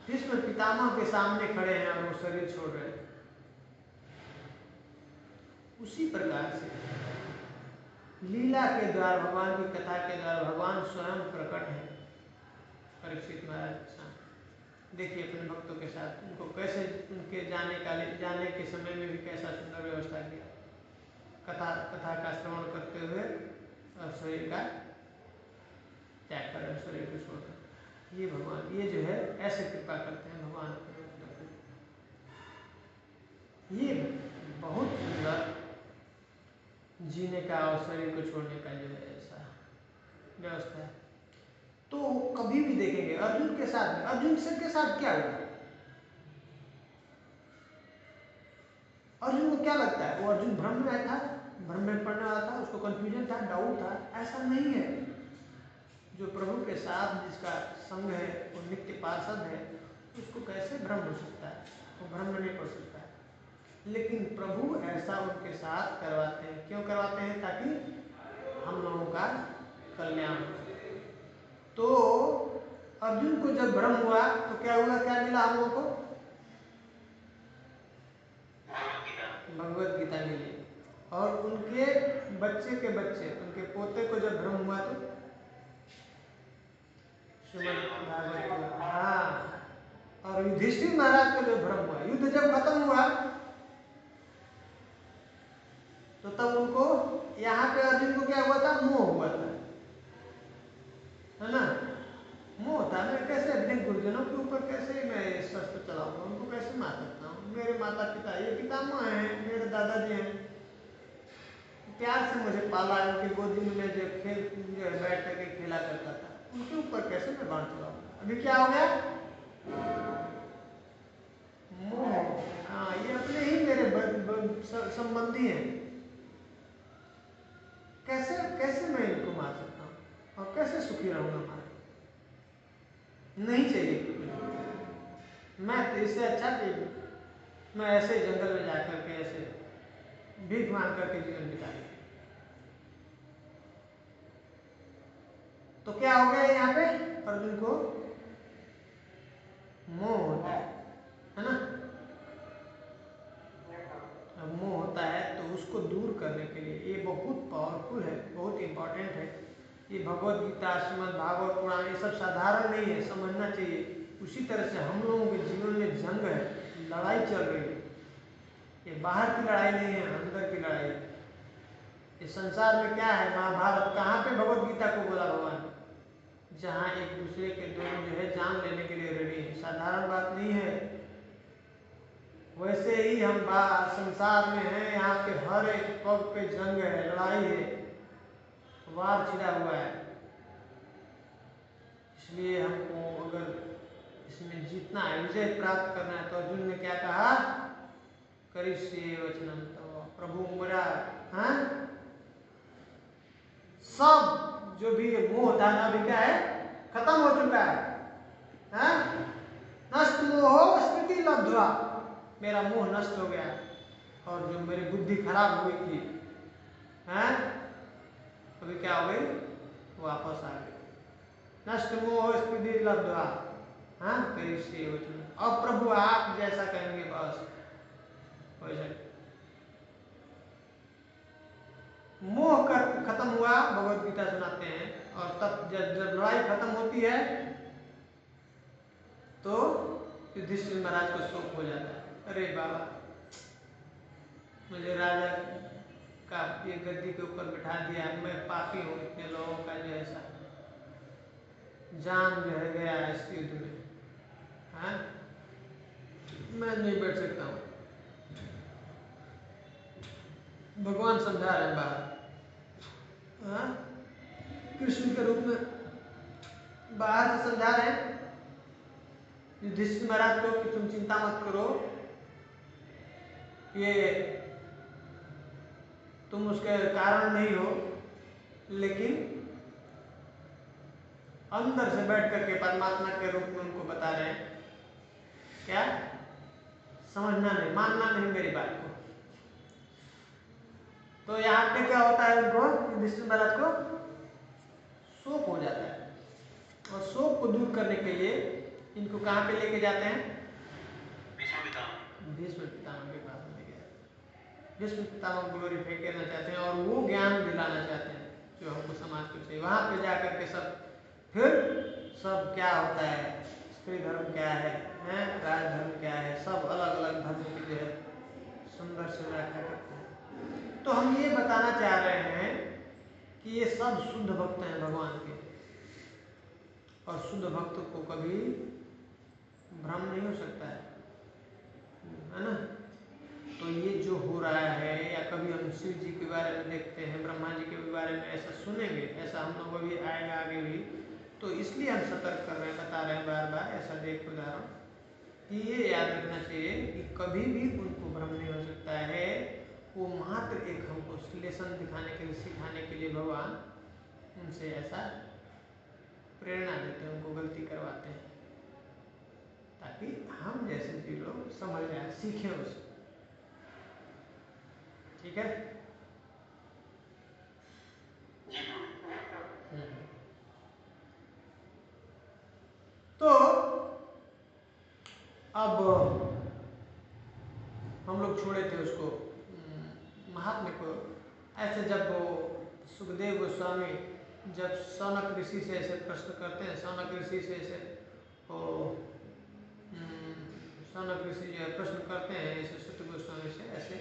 भीष्म पितामह के सामने खड़े हैं और वो शरीर छोड़ रहे हैं, उसी प्रकार से लीला के द्वारा, भगवान की कथा के द्वारा भगवान स्वयं प्रकट है परीक्षित महाराज के सामने। देखिए अपने भक्तों के साथ उनको कैसे, उनके जाने के समय में भी कैसा सुंदर व्यवस्था किया, कथा का श्रवण करते हुए और शरीर का त्याग कर, शरीर को छोड़कर। ये भगवान, ये जो है ऐसे कृपा करते हैं भगवान अपने भक्तों को। ये बहुत सुंदर जीने का और शरीर को छोड़ने का जो है ऐसा व्यवस्था है। तो कभी भी देखेंगे अर्जुन के साथ, अर्जुन के साथ क्या हुआ? अर्जुन को क्या लगता है? वो अर्जुन भ्रम में था, भ्रम में पड़ने वाला था, उसको कंफ्यूजन था, डाउट था? ऐसा नहीं है। जो प्रभु के साथ जिसका संग है, वो नित्य पार्षद है, उसको कैसे भ्रम हो सकता है? वो भ्रम में नहीं पड़ सकता है। लेकिन प्रभु ऐसा उनके साथ करवाते हैं। क्यों करवाते हैं? ताकि हम लोगों का कल्याण हो। तो अर्जुन को जब भ्रम हुआ तो क्या हुआ, क्या मिला हम लोगों को? भगवत गीता मिली। और उनके बच्चे के बच्चे, उनके पोते को जब भ्रम हुआ तो श्रीमद् भागवत, हाँ। और युधिष्ठिर महाराज को जो भ्रम हुआ, युद्ध जब खत्म हुआ तो तब उनको, यहाँ पे अर्जुन को क्या हुआ था? मोह हुआ था, है ना? मोह था, मैं कैसे अपने गुरुजनों के ऊपर कैसे मैं शस्त्र चलाऊंगा, उनको कैसे मार सकता हूँ? मेरे माता पिता, ये पितामह हैं, मेरे दादाजी हैं, प्यार से मुझे पाला, उनकी गोदी में जो खेल जो बैठ करके खेला करता था, उनके ऊपर कैसे मैं बाण चलाऊंगा? अभी क्या हो गया? मोह। हाँ, ये अपने ही मेरे संबंधी हैं, कैसे मैं इनको मार सकता हूँ और कैसे सुखी रहूंगा? मार नहीं चाहिए। मैं तो इससे अच्छा कि मैं ऐसे जंगल में जाकर के ऐसे भीख मांग करके जीवन बिता दूं। तो क्या हो गया यहाँ पे? अर्जुन को मोह होता है ना? अब मोह होता है तो उसको दूर करने के लिए, ये बहुत पावरफुल है, बहुत इंपॉर्टेंट है। ये भगवत गीता, श्रीमद् भागवत पुराण, ये सब साधारण नहीं है, समझना चाहिए। उसी तरह से हम लोगों के जीवन में जंग है, लड़ाई चल रही है। ये बाहर की लड़ाई नहीं है, अंदर की लड़ाई है। इस संसार में क्या है, महाभारत कहाँ पे भगवत गीता को बोला भगवान, जहाँ एक दूसरे के दोनों जो है जान लेने के लिए रेडी है। साधारण बात नहीं है। वैसे ही हम संसार में हैं, यहाँ पे हर एक पग पे जंग है, लड़ाई है, वार छिड़ा हुआ है। इसलिए हमको अगर इसमें जीतना है, विजय प्राप्त करना है, तो अर्जुन ने क्या कहा, करिष्ये वचनम तव, प्रभु मेरा सब जो भी मोह था अभी क्या है, खत्म हो चुका है। नष्ट मोहो स्मृति लब्ध्वा, मेरा मोह नष्ट हो गया, और जो मेरी बुद्धि खराब हुई थी अभी क्या हो गई, वापस आ गई। नष्ट मोह स्मृति लब्ध्वा करिष्ये वचनम, अब प्रभु आप जैसा कहेंगे बस वैसा। मोह कर खत्म हुआ, भगवत गीता सुनाते हैं। और तब जब लड़ाई खत्म होती है तो युधिष्ठिर महाराज को शोक हो जाता है, अरे बाबा मुझे राजा का ये गद्दी के ऊपर बिठा दिया, मैं पापी हूँ, इतने लोगों का जो ऐसा जान जो है गया इस युद्ध में, मैं नहीं बैठ सकता हूँ। भगवान समझा रहे हैं बाहर, कृष्ण के रूप में बाहर से समझा रहे हैं युधिष्ठिर महाराज को कि तुम चिंता मत करो, ये तुम उसके कारण नहीं हो, लेकिन अंदर से बैठ करके परमात्मा के रूप में उनको बता रहे हैं क्या, समझना नहीं, मानना नहीं मेरी बात को। तो यहाँ पे क्या होता है, उनको युधिष्ठिर महाराज को शोक हो जाता है, और शोक को दूर करने के लिए इनको कहाँ पे लेके जाते हैं, भीष्म पितामह के पास लेके जाते हैं। भीष्म पितामह ग्लोरीफाई करना चाहते हैं और वो ज्ञान दिलाना चाहते हैं जो हमको समाज को चाहिए। वहाँ पे जा करके सब क्या होता है, स्त्री धर्म क्या है, राज धर्म क्या है, सब अलग अलग धर्म की जो है सुंदर से व्याख्या करते हैं। तो हम ये बताना चाह रहे हैं कि ये सब शुद्ध भक्त हैं भगवान के, और शुद्ध भक्त को कभी भ्रम नहीं हो सकता है ना। तो ये जो हो रहा है, या कभी हम शिव जी के बारे में देखते हैं, ब्रह्मा जी के बारे में ऐसा सुनेंगे, ऐसा हम लोग अभी आएगा आगे भी, तो इसलिए हम सतर्क कर रहे हैं, बता रहे हैं बार बार, ऐसा देख उदाहरण कि ये याद रखना चाहिए कि कभी भी उनको भ्रम नहीं हो सकता है। वो मात्र एक हमको लेसन दिखाने के लिए, सिखाने के लिए भगवान उनसे ऐसा प्रेरणा देते हैं, उनको गलती करवाते हैं, ताकि हम जैसे भी लोग समझ जाए, सीखें उससे। ठीक है, तो अब हम लोग छोड़े थे उसको, महात्मा को। ऐसे जब वो सुखदेव गोस्वामी जब सौनक ऋषि से ऐसे प्रश्न करते हैं, सौनक ऋषि से ऐसे वो सौनक ऋषि जो है प्रश्न करते हैं ऐसे सुत गोस्वामी से, ऐसे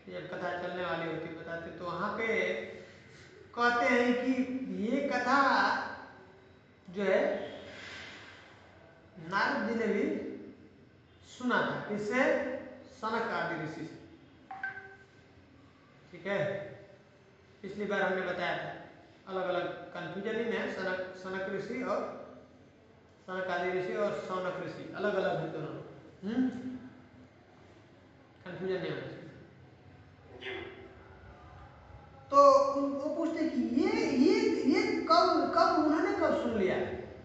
जब कथा चलने वाली होती बताते, तो वहाँ पे कहते हैं कि ये कथा जो है नारद जी ने भी सुना था, किससे, सनक आदि ऋषि से। ठीक है, पिछली बार हमने बताया था, अलग अलग कंफ्यूजन ही है, सनक ऋषि और सनक आदि ऋषि और सौनक ऋषि अलग अलग है दोनों, कंफ्यूजन नहीं होना चाहिए। तो वो पूछते कि ये कब उन्होंने कब सुन लिया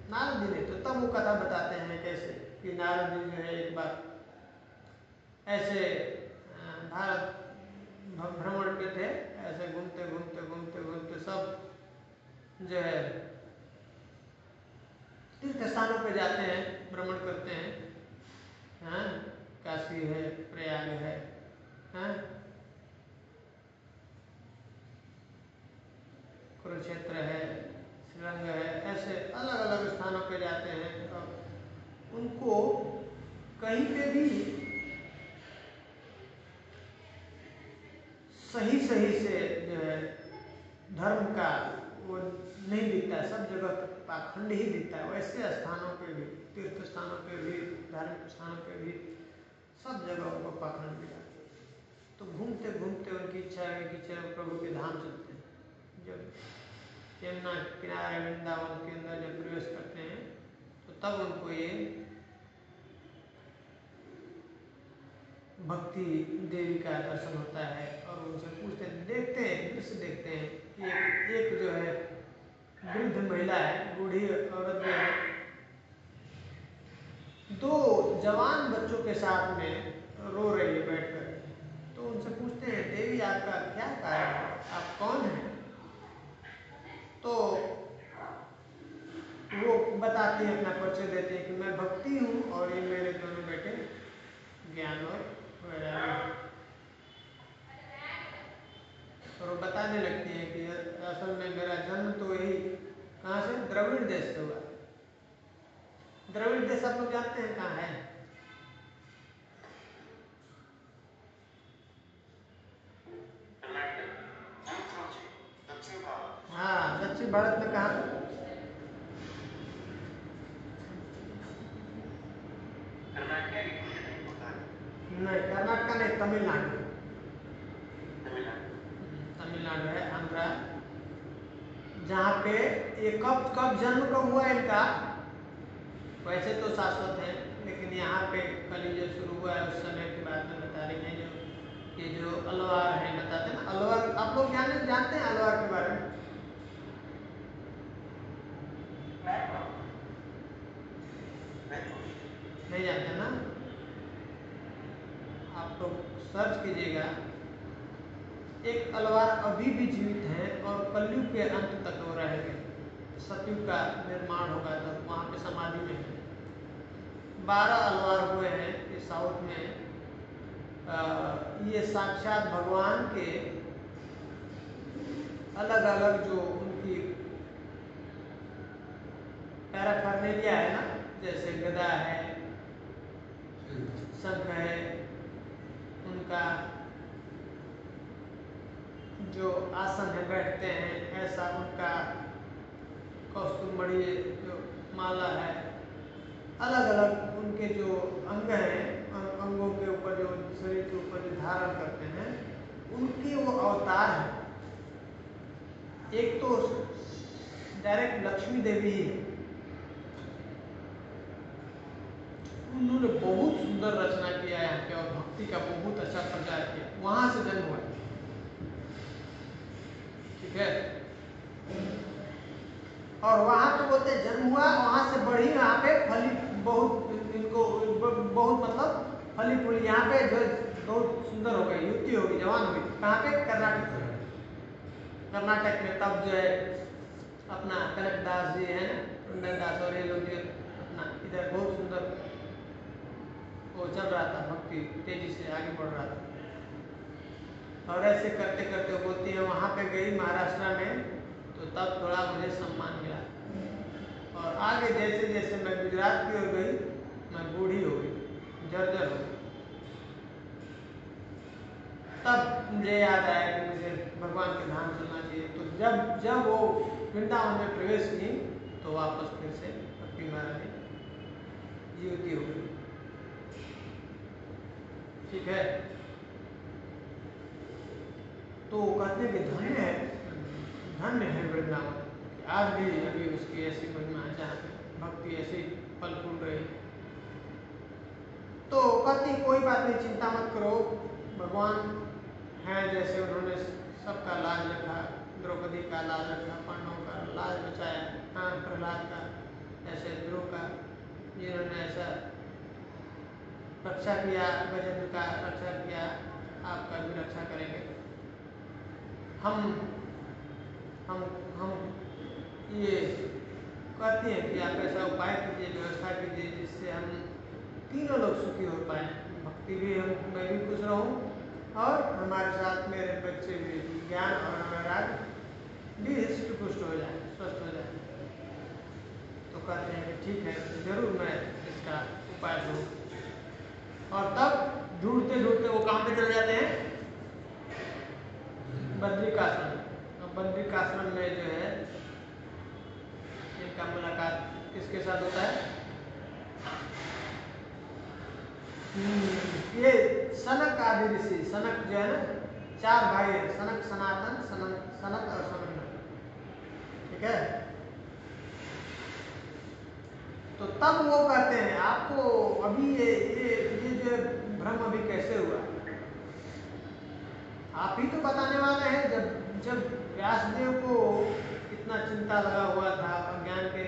नारद जी ने, तो तब वो कथा बताते हैं कैसे कि नारद जी जो है एक बार ऐसे भारत भ्रमण पे थे, ऐसे घूमते घूमते घूमते घूमते सब जो है तीर्थ स्थानों पे जाते हैं, भ्रमण करते हैं, काशी है, प्रयाग है, कुरुक्षेत्र है, श्रीरंग है, ऐसे अलग अलग स्थानों पे जाते हैं। और उनको कहीं पे भी सही सही से जो है धर्म का वो नहीं दिखता है, सब जगह पाखंड ही दिखता है। वैसे स्थानों पे भी, तीर्थ स्थानों पे भी, धार्मिक स्थानों पे भी सब जगह उनको पाखंड मिला। तो घूमते घूमते उनकी इच्छा है कि चलो प्रभु के धाम चलते हैं। जब यमुना किनारे वृंदावन के अंदर जब प्रवेश करते हैं तो तब उनको ये भक्ति देवी का दर्शन होता है और उनसे पूछते हैं, देखते हैं, दृश्य देखते हैं। एक जो है वृद्ध महिला है, बूढ़ी औरत जो है, दो जवान बच्चों के साथ में रो रही है बैठकर। तो उनसे पूछते हैं, देवी आपका क्या कारण है, आप कौन हैं? तो वो बताती हैं, अपना परिचय देते हैं कि मैं भक्ति हूँ और ये मेरे दोनों बेटे ज्ञान और वैराग्य। और वो बताने लगती हैं कि असल में मेरा जन्म तो यही कहाँ से, द्रविड़ देश से हुआ। द्रविड़ देश आप लोग जानते हैं कहाँ है? हाँ, दक्षिण भारत में कहाँ? नहीं, कर्नाटका नहीं, तमिलनाडु। तमिलनाडु है, आंध्रा। जहाँ पे ये कब जन्म कब हुआ इनका, वैसे तो शाश्वत है, लेकिन यहाँ पे कली जो शुरू हुआ है उस समय की बात में बता रही हैं। जो ये जो अलवार है, बताते हैं ना अलवार, आप लोग जानते हैं अलवार के बारे में? नहीं जानते ना? आप लोग सर्च कीजिएगा। एक अलवार अभी भी जीवित है और कलयुग के अंत तक वो रहेंगे। सतयुग का निर्माण होगा तब वहाँ पे समाधि में है। 12 अलवार हुए हैं ये साउथ में। ये साक्षात भगवान के अलग अलग जो उनकी पैराफर्नेलिया है ना, जैसे गदा है, शंख है, उनका जो आसन है, बैठते हैं ऐसा उनका कौस्तुभमणि जो माला है, अलग अलग उनके जो अंग हैं, अंगों के ऊपर जो शरीर के ऊपर जो धारण करते हैं, उनके वो अवतार है। एक तो डायरेक्ट लक्ष्मी देवी ही है। उन्होंने बहुत सुंदर रचना किया है यहाँ पे और भक्ति का बहुत अच्छा प्रचार किया। वहां से जन्म हुआ, ठीक है। और वहां तो बोलते जन्म हुआ, वहां से बढ़ी यहाँ पे फली बहुत, इनको बहुत मतलब फली फूली यहाँ पे जो बहुत सुंदर हो गई, युवती होगी, जवान होगी। कहाँ पे? कर्नाटक में। कर्नाटक में तब जो है अपना कनकदास जी है, दास और ये लोग अपना इधर बहुत सुंदर वो चल रहा था, भक्ति तेजी से आगे बढ़ रहा था। और ऐसे करते करते बोलती है वहाँ पे गई महाराष्ट्र में, तो तब थोड़ा मुझे सम्मान मिला। और आगे जैसे जैसे मैं गुजरात की ओर गई, मैं बूढ़ी हो गई, जर्जर हो गई। तब मुझे याद आया कि मुझे भगवान के धाम चलना चाहिए। तो जब वो वृंदावन में प्रवेश की तो वापस फिर से भक्ति महारानी जीवती हो गई, ठीक है। तो कहते हैं कि धन्य है वृंदावन, आज भी अभी उसकी ऐसी महिमा है जहाँ पे भक्ति ऐसी फल फूल रही। तो कहती कोई बात नहीं, चिंता मत करो, भगवान हैं जैसे उन्होंने सबका लाज रखा, द्रौपदी का लाज रखा, पांडवों का लाज बचाया, हाँ प्रहलाद का, ऐसे ध्रुव का जिन्होंने ऐसा रक्षा किया, गजेंद्र का रक्षा किया, आपका भी रक्षा करेंगे। हम ये कहते हैं कि आप ऐसा उपाय कीजिए, व्यवस्था कीजिए जिससे हम तीनों लोग सुखी हो पाए। भक्ति भी मैं भी खुश रहूं और हमारे साथ मेरे बच्चे भी ज्ञान और वैराग्य भी हृष्ट पुष्ट हो जाए, स्वस्थ हो जाए। तो कहते हैं कि ठीक है, जरूर मैं इसका उपाय दूँ। और तब ढूंढते ढूंढते वो कहाँ पे चले जाते हैं? बद्रिकाश्रम। बद्रिकाश्रम में जो है इनका मुलाकात किसके साथ होता है? ये सनक आदि ऋषि, सनक जो है ना, 4 भाई है, सनक, सनातन, सनक और सनंदन, ठीक है। तो तब वो कहते हैं आपको अभी ये जो भ्रम अभी कैसे हुआ, आप ही तो बताने वाले हैं। जब व्यासदेव को इतना चिंता लगा हुआ था, अज्ञान के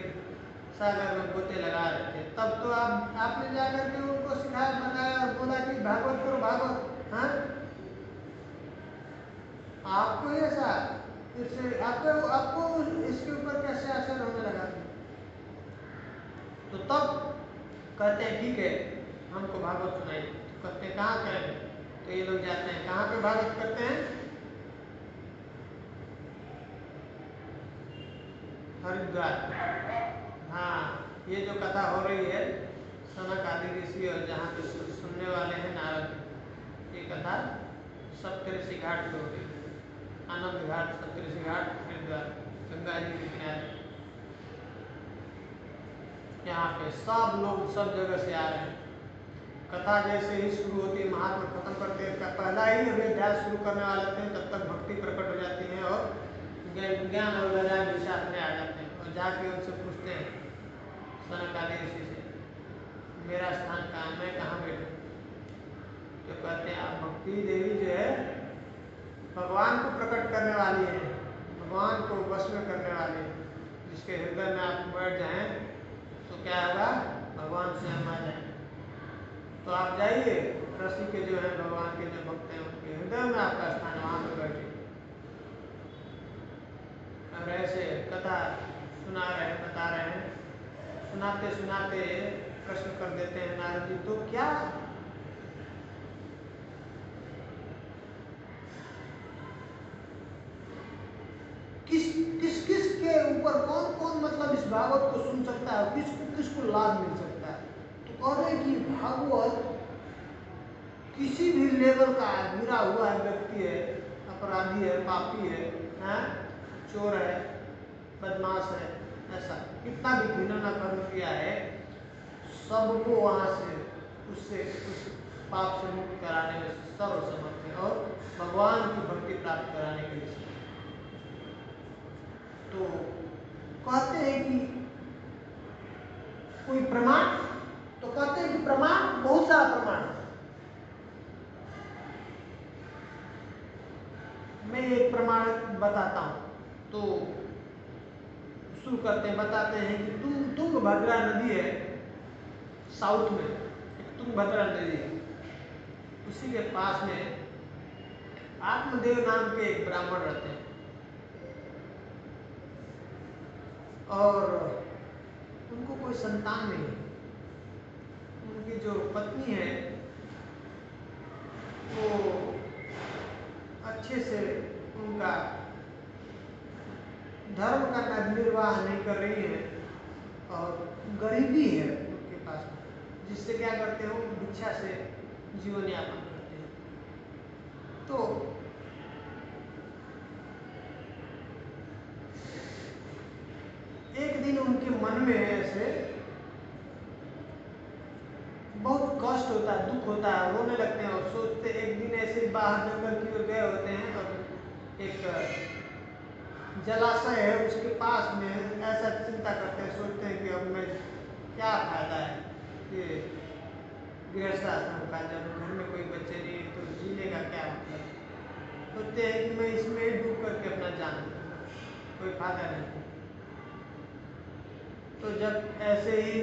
सागर में गोते लगा रहे थे, तब तो आपने जाकर के उनको सिखाया, बताया और बोला कि भागवत करो, भागवत। हाँ, आपको ही ऐसा फिर से आपको इसके ऊपर कैसे असर होने लगा? तो तब कहते हैं ठीक है, हमको भागवत सुनाइए। तो कहते हैं कहाँ करेंगे? तो ये लोग जाते हैं, कहाँ पे भागवत करते हैं? हरिद्वार। हाँ, ये जो कथा हो रही है सनक आदि ऋषि और जहाँ पे सुनने वाले हैं नारद, ये कथा सप्तऋषि घाट पे हो रही है। आनंद घाट, सप्तऋषि घाट, हरिद्वार, गंगा जी के किनारे। यहाँ पे सब लोग सब जगह से आ रहे हैं। कथा जैसे ही शुरू होती है, महात्मा खत्म करते हैं, इसका पहला ही अभी अध्याय शुरू करने वाले थे, तब तक भक्ति प्रकट हो जाती है और ज्ञान और वैराग्य भी साथ में आ जाते हैं। और जाके उनसे पूछते हैं सनक आदि ऋषि से, मेरा स्थान कहाँ, मैं कहाँ बैठूँ? तो कहते हैं आप भक्ति देवी जो है भगवान को प्रकट करने वाली है, भगवान को वश में करने वाली है। जिसके हृदय में आप बैठ जाएं तो क्या होगा? भगवान से हम आ जाएंगे। तो आप जाइए, रसी के जो है भगवान के जो भक्त हैं उनके हृदय में आपका स्थान, वहाँ पर बैठिए। और ऐसे कथा सुना रहे हैं, बता रहे हैं, सुनाते सुनाते प्रश्न कर देते हैं नारद जी, तो क्या किस के ऊपर कौन कौन मतलब इस भागवत को सुन सकता है, किसको लाभ मिल सकता है? तो कह रहे हैं कि भागवत किसी भी लेवल का गिरा हुआ है व्यक्ति है, अपराधी है, पापी है, चोर है, बदमाश है, ऐसा कितना भी घृणा कर्म किया है, सबको वहाँ से उस पाप से मुक्त कराने में सर्वसमर्थ है और भगवान की भक्ति प्राप्त कराने के लिए। तो कहते हैं कि कोई प्रमाण, तो कहते हैं कि प्रमाण, बहुत सारा प्रमाण है। मैं एक प्रमाण बताता हूँ। तो शुरू करते हैं, बताते हैं कि तुंगभद्रा नदी है साउथ में, एक तुंगभद्रा नदी है, उसी के पास में आत्मदेव नाम के एक ब्राह्मण रहते हैं और उनको कोई संतान नहीं है। उनकी जो पत्नी है वो अच्छे से उनका धर्म का निर्वाह नहीं कर रही है और गरीबी है उनके पास, जिससे क्या करते हो, भिक्षा से जीवन यापन करते हैं। तो एक दिन उनके मन में ऐसे बहुत कष्ट होता है, दुख होता है, रोने लगते हैं और सोचते, एक दिन ऐसे ही बाहर जंगल की ओर गए होते हैं और एक जलाशय है उसके पास में, ऐसा चिंता करते हैं, सोचते हैं कि अब मैं क्या फायदा है कि गृहस्थ आश्रम का, जब घर में कोई बच्चे नहीं है तो जीने का क्या मतलब। सोचते हैं कि मैं इसमें डूब करके अपना जान दूंगा, कोई फायदा नहीं। तो जब ऐसे ही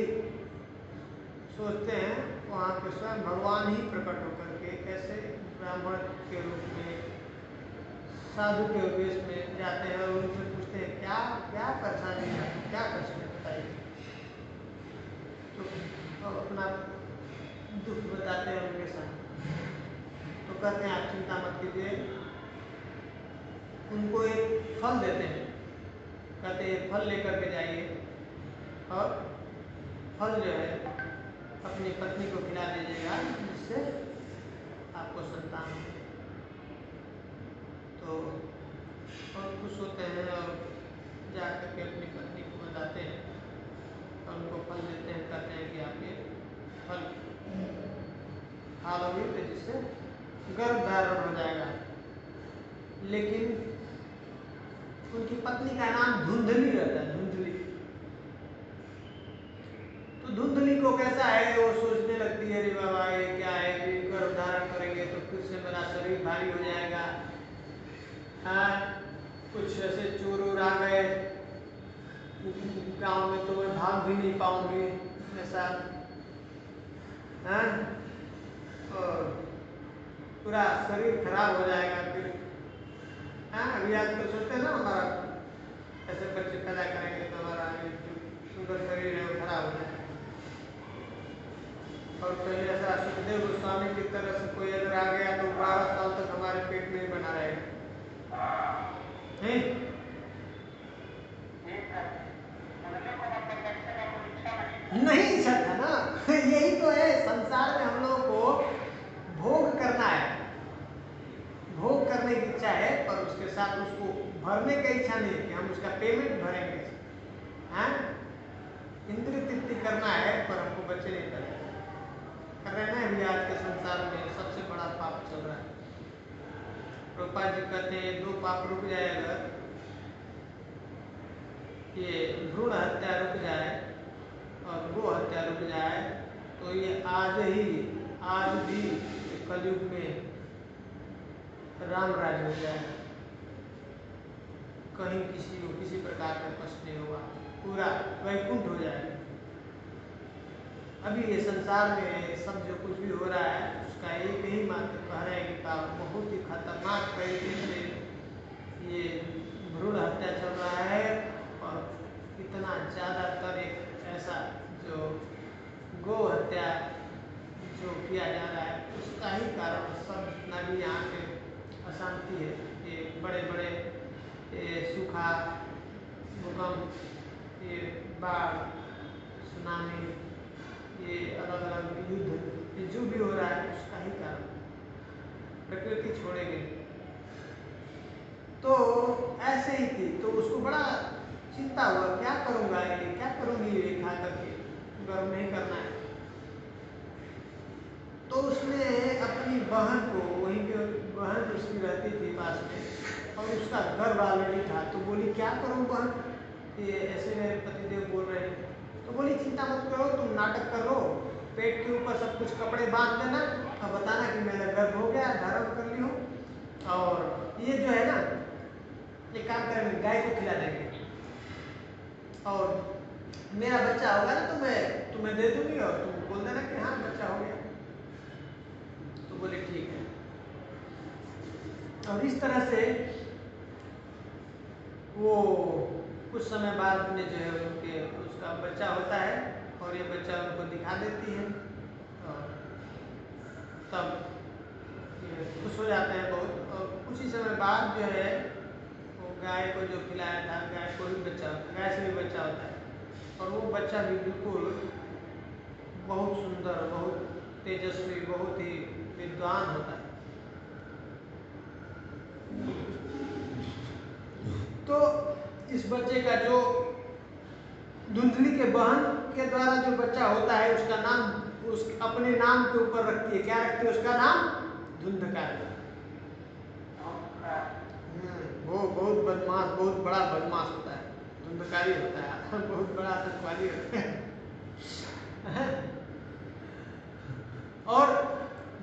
सोचते हैं, वहाँ पे स्वयं भगवान ही प्रकट होकर के कैसे ब्राह्मण के रूप में, साधु के वेश में जाते हैं और उनसे पूछते हैं क्या क्या परेशानी है, क्या कष्ट है, बताइए। तो अपना दुख बताते हैं उनके साथ। तो कहते हैं आप चिंता मत कीजिए, उनको एक फल देते हैं, कहते हैं फल लेकर के जाइए और फल जो है अपनी पत्नी को खिला दीजिएगा, जिससे आपको संतान हो। तो और खुश होते हैं और जा करके अपनी पत्नी को बताते हैं और उनको फल देते हैं, कहते हैं कि आप ये फल खा लोगे तो जिससे गर्भ धारण हो जाएगा। लेकिन उनकी पत्नी का नाम धुंधली रहता है, धुंधली। तो धुंधली को कैसा है, वो सोचने लगती है, अरे बाबा ये क्या है कि गर्भ धारण करेंगे तो फिर से मेरा शरीर भारी हो जाएगा। हाँ, कुछ ऐसे चोर उर आ गए गांव में तो मैं भाग भी नहीं पाऊंगी ऐसा। हाँ, और पूरा शरीर खराब हो जाएगा फिर। हाँ, अभी आजकल सोचते हैं ना हमारा ऐसे बच्चे पैदा करेंगे तो हमारा जो सुंदर शरीर है वो खराब हो जाएगा। और कहीं ऐसा सुखदेव गोस्वामी की तरह से कोई अगर आ गया तो 12 साल तक हमारे पेट में ही बना रहेगा। नहीं नहीं इच्छा था ना यही तो है, संसार में हम लोगों को भोग करना है, भोग करने की इच्छा है, पर उसके साथ उसको भरने की इच्छा नहीं है कि हम उसका पेमेंट भरेंगे। हाँ, इंद्रिय तृप्ति करना है पर हमको बच्चे नहीं कर रहे हैं। अभी आज के संसार में सबसे बड़ा पाप चल रहा है। प्रभुपाद जी कहते हैं 2 पाप रुक जाए, अगर ये भ्रूण हत्या रुक जाए और गो हत्या रुक जाए तो ये आज भी कलयुग में राम राज्य हो जाएगा। कहीं किसी को किसी प्रकार का कष्ट नहीं होगा, पूरा वैकुंठ हो जाएगा। अभी ये संसार में सब जो कुछ भी हो रहा है उसका एक ही मात्र कह रहे हैं कि बहुत ही खतरनाक तरीके से ये भ्रूण हत्या चल रहा है। और इतना ज़्यादातर एक ऐसा जो गो हत्या जो किया जा रहा है उसका ही कारण सब जितना भी यहाँ पे अशांति है, ये बड़े बड़े सूखा, भूकंप, ये बाढ़, सुनामी, ये अलग अलग युद्ध, ये जो भी हो रहा है उसका ही कारण प्रकृति छोड़ेगी। तो ऐसे ही थी, तो उसको बड़ा चिंता हुआ, क्या करूँगा ये, क्या करूँगी ये खा करके, गर्व नहीं करना है। तो उसने अपनी बहन को, वहीं पे बहन उसकी रहती थी पास में और उसका घर ऑलरेडी था, तो बोली क्या करूँ बहन, ये ऐसे मेरे पतिदेव बोल रहे हैं। तो बोली चिंता मत करो, तुम नाटक कर लो, पेट के ऊपर सब कुछ कपड़े बांध देना और बताना कि मेरा गर्भ हो गया, धारण कर ली हूँ, और ये जो है ना ये काम करेंगे, गाय को खिला देंगे और मेरा बच्चा होगा ना तो मैं तुम्हें दे दूंगी और तुम बोल देना कि हाँ बच्चा हो गया। तो बोले ठीक है। और इस तरह से वो कुछ समय बाद में जो है उनके उसका बच्चा होता है और ये बच्चा उनको दिखा देती है और तब ये खुश हो जाते हैं बहुत। और कुछ ही समय बाद जो है वो गाय को जो खिलाया था, गाय को भी बच्चा होता है, गाय से भी बच्चा होता है और वो बच्चा भी बिल्कुल बहुत सुंदर, बहुत तेजस्वी, बहुत ही विद्वान होता है। तो इस बच्चे का जो धुंधली के बहन के द्वारा जो बच्चा होता है उसका नाम उस अपने नाम के ऊपर रखती है, क्या रखती है उसका नाम, धुंधकार। वो बहुत बदमाश, बहुत बड़ा बदमाश होता है, धुंधकारी होता है, बहुत बड़ा आतंकवादी होता है। और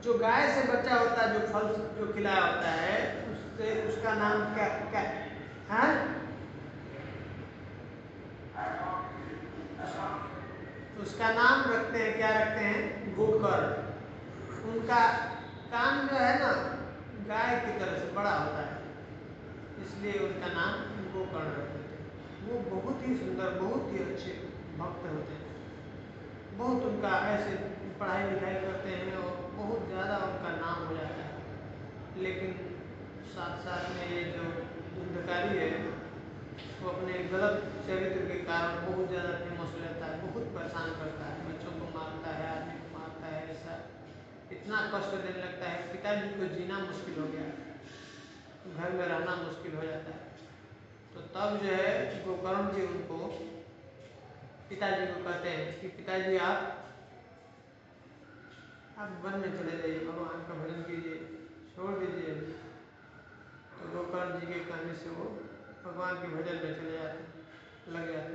जो गाय से बच्चा होता है, जो फल जो खिलाया होता है उससे उसका नाम क्या क्या है, उसका नाम रखते हैं, क्या रखते हैं, गोकर्ण। उनका कान जो है ना गाय की तरह से बड़ा होता है, इसलिए उसका नाम गोकर्ण रखते थे। वो बहुत ही सुंदर, बहुत ही अच्छे भक्त होते हैं, बहुत उनका ऐसे पढ़ाई लिखाई करते हैं और बहुत ज़्यादा उनका नाम हो जाता है। लेकिन साथ साथ में ये जो धुंधकारी है वो अपने गलत चरित्र के कारण बहुत ज़्यादा फेमस हो जाता है, बहुत परेशान करता है, बच्चों को मारता है, आदमी को मारता है, ऐसा इतना कष्ट देने लगता है, पिताजी को जीना मुश्किल हो गया, घर में रहना मुश्किल हो जाता है। तो तब जो है गोकर्ण जी उनको पिताजी को कहते हैं कि पिताजी आप वन में चले जाइए, भगवान का भजन कीजिए, छोड़ दीजिए। तो गोकर्ण जी के कहने से वो भगवान के भजन में चले जाते, लग जाते।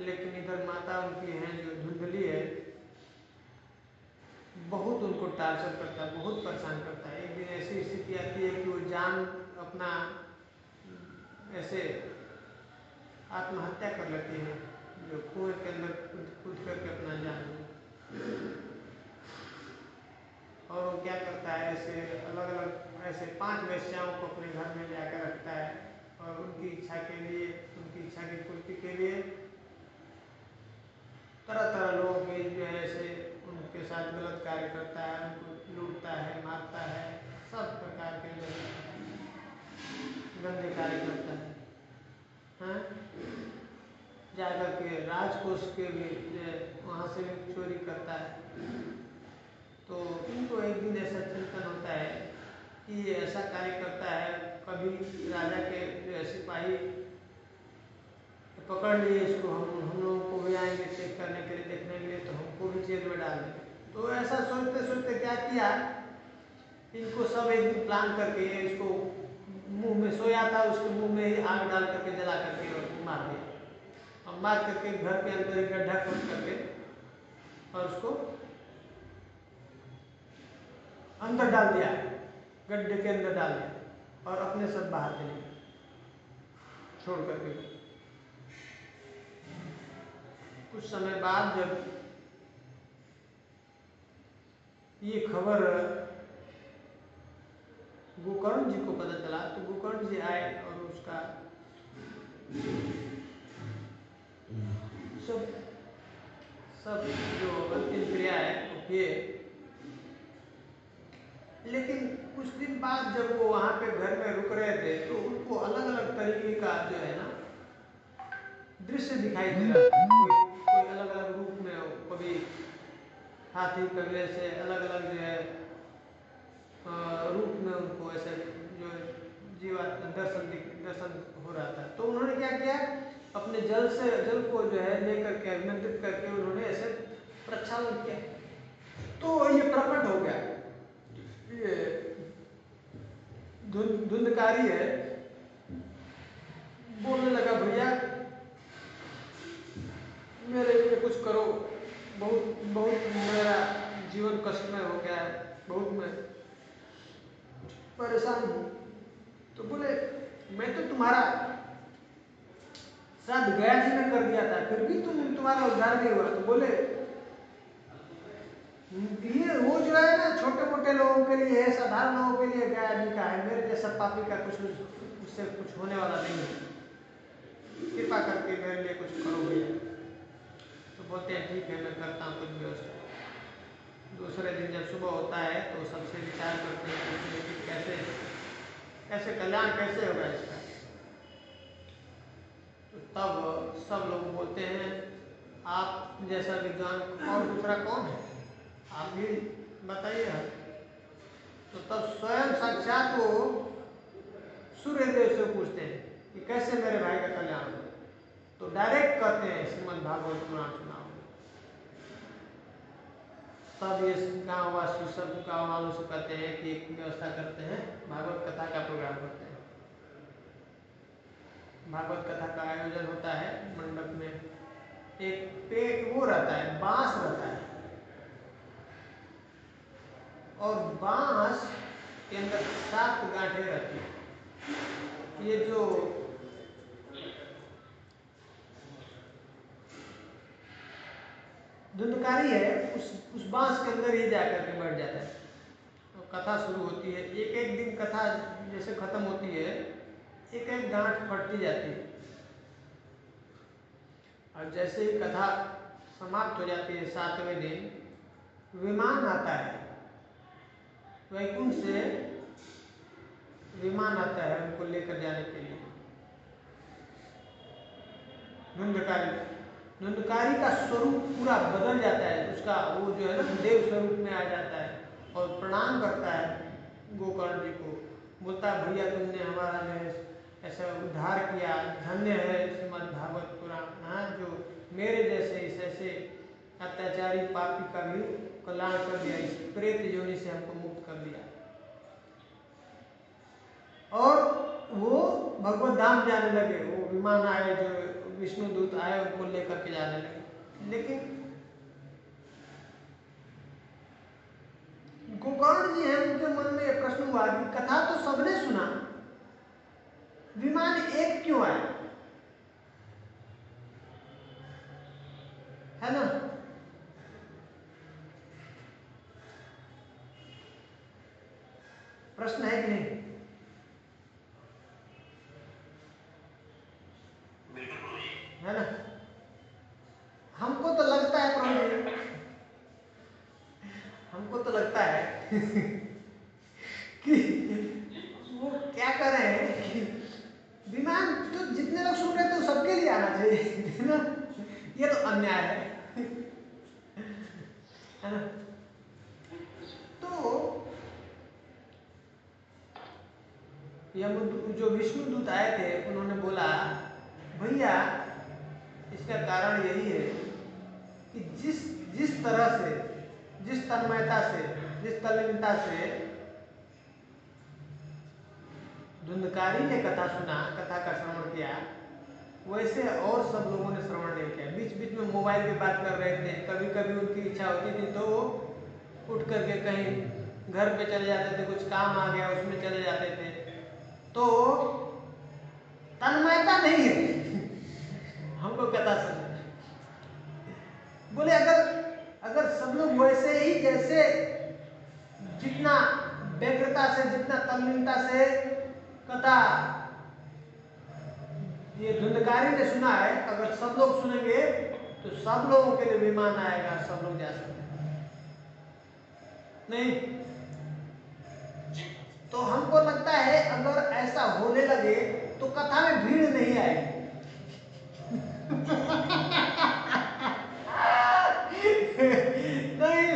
लेकिन इधर माता उनकी हैं जो धुंधली है, बहुत उनको टार्चर करता है, बहुत परेशान करता है। एक दिन ऐसी स्थिति आती है कि वो जान अपना ऐसे आत्महत्या कर लेती है, जो कुएं के अंदर कूद करके अपना जान। और वो क्या करता है, ऐसे अलग अलग ऐसे 5 वेश्याओं को अपने घर में जाकर रखता है और उनकी इच्छा के लिए, उनकी इच्छा की पूर्ति के लिए तरह तरह लोगों के जो है ऐसे उनके साथ गलत कार्य करता है, उनको लूटता है, मारता है, सब प्रकार के गंदे कार्य करता है। हाँ? जाकर के राजकोष के भी वहाँ से भी चोरी करता है। तो इनको एक दिन ऐसा चिंतन होता है कि ये ऐसा कार्य करता है, कभी राजा के जो सिपाही पकड़ लिए इसको, हम लोगों को भी आएंगे चेक करने के लिए, देखने के लिए, तो हमको भी जेल में डाल देंगे। तो ऐसा सोचते सोचते क्या किया, इनको सब एक दिन प्लान करके इसको मुंह में सोया था, उसके मुंह में ही आग डाल करके जला करके और मार दिया। और मार करके घर के अंदर ही गड्ढा खोद करके और उसको अंदर डाल दिया, गड्ढे के अंदर डाल दिया और अपने सब बाहर चले गए छोड़ करके। कुछ समय बाद जब ये खबर गोकर्ण जी को पता चला, तो गोकर्ण जी आए और उसका सब जो अंतिम क्रिया है वो किए। लेकिन कुछ दिन बाद जब वो वहाँ पे घर में रुक रहे थे, तो उनको अलग अलग तरीके का जो है ना दृश्य दिखाई दे रहा था। कोई अलग अलग रूप में, कभी हाथी, कभी ऐसे अलग अलग जो है रूप में उनको ऐसे जो जीवात्मा दर्शन हो रहा था। तो उन्होंने क्या किया, अपने जल को जो है लेकर के अभिमंत्रित करके उन्होंने ऐसे प्रक्षालन किया। तो ये प्रकट हो गया, ये धुंधकारी है, बोलने लगा भैया मेरे लिए कुछ करो, बहुत मेरा जीवन कष्टमय हो गया है, बहुत मैं परेशान हूँ। तो बोले मैं तो तुम्हारा श्राद्ध गया जी ने कर दिया था, फिर भी तुम्हारा उद्धार नहीं हुआ। तो बोले ये वो जो है ना छोटे मोटे लोगों के लिए है, साधारण लोगों के लिए गया जी का है, मेरे जैसा पापी का कुछ उससे कुछ होने वाला नहीं है, कृपा करके मेरे लिए कुछ करो भैया। तो बोलते हैं ठीक है मैं करता हूँ कुछ व्यवस्था। दूसरे दिन जब सुबह होता है तो सबसे विचार करते हैं कि कैसे कल्याण कैसे होगा इसका। तो तब सब लोग बोलते हैं आप जैसा विद्वान और दूसरा कौन है, आप भी बताइए। तो तब स्वयं साक्षात वो सूर्यदेव से पूछते हैं कि कैसे मेरे भाई का कल्याण हो। तो डायरेक्ट कहते हैं श्रीमद् भागवत पुराण सुनाओ। तब ये गाँववासी सब गाँव वालों से कहते हैं कि एक व्यवस्था करते हैं, भागवत कथा का प्रोग्राम करते हैं। भागवत कथा का आयोजन होता है मंडप में, एक पेड़ वो रहता है, बांस रहता है, और बांस के अंदर 7 गांठें रहती हैं। ये जो धुंधकारी है उस बांस के अंदर ही जाकर के बैठ जाता है। तो कथा शुरू होती है, एक एक दिन कथा जैसे खत्म होती है, एक एक गांठ फटती जाती है। और जैसे ही कथा समाप्त हो जाती है 7वें दिन, विमान आता है, वैकुंठ से विमान आता है उनको लेकर जाने के लिए। धुंधकारी का स्वरूप पूरा बदल जाता है, उसका वो जो है ना देव स्वरूप में आ जाता है और प्रणाम करता है गोकर्ण जी को। बोलता है भैया तुमने हमारा जो है ऐसा उद्धार किया, धन्य है श्रीमद् भागवत पुराण, हाँ, जो मेरे जैसे इस ऐसे अत्याचारी पापी का भी कल्याण कर दिया, इस प्रेत योनि से हमको मुक्त कर दिया। और वो भगवत धाम जाने लगे, वो विमान आए, जो विष्णु दूत आए उनको लेकर के जाने लगे। लेकिन गोकर्ण जी हैं, उनके मन में ये प्रश्न हुआ कि कथा तो सबने सुना, विमान एक क्यों आया, है ना? प्रश्न है कि नहीं? है ना? हमको तो लगता है प्रभु जी, हमको तो लगता है कि वो क्या कर रहे हैं कि विमान तो जितने लोग सुन रहे थे सबके लिए आना चाहिए ना, ये तो अन्याय है ना? तो जो विष्णु दूत आए थे उन्होंने बोला, भैया इसका कारण यही है कि जिस तरह से, जिस तन्मयता से, जिस तल्लीनता से धुंधकारी ने कथा सुना, कथा का श्रवण किया, वैसे और सब लोगों ने श्रवण नहीं किया। बीच बीच में मोबाइल पे बात कर रहे थे, कभी कभी उनकी इच्छा होती थी तो वो उठ करके कहीं घर पे चले जाते थे, कुछ काम आ गया उसमें चले जाते थे। तो तन्मयता नहीं है हमको कथा सुनने। बोले अगर सब लोग वैसे ही, जैसे जितना व्यग्रता से, जितना तल्लीनता से कथा ये धुंधकारी ने सुना है, अगर सब लोग सुनेंगे तो सब लोगों के लिए विमान आएगा, सब लोग जा सकते नहीं। तो हमको लगता है अगर ऐसा होने लगे तो कथा में भीड़ नहीं आएगी नहीं,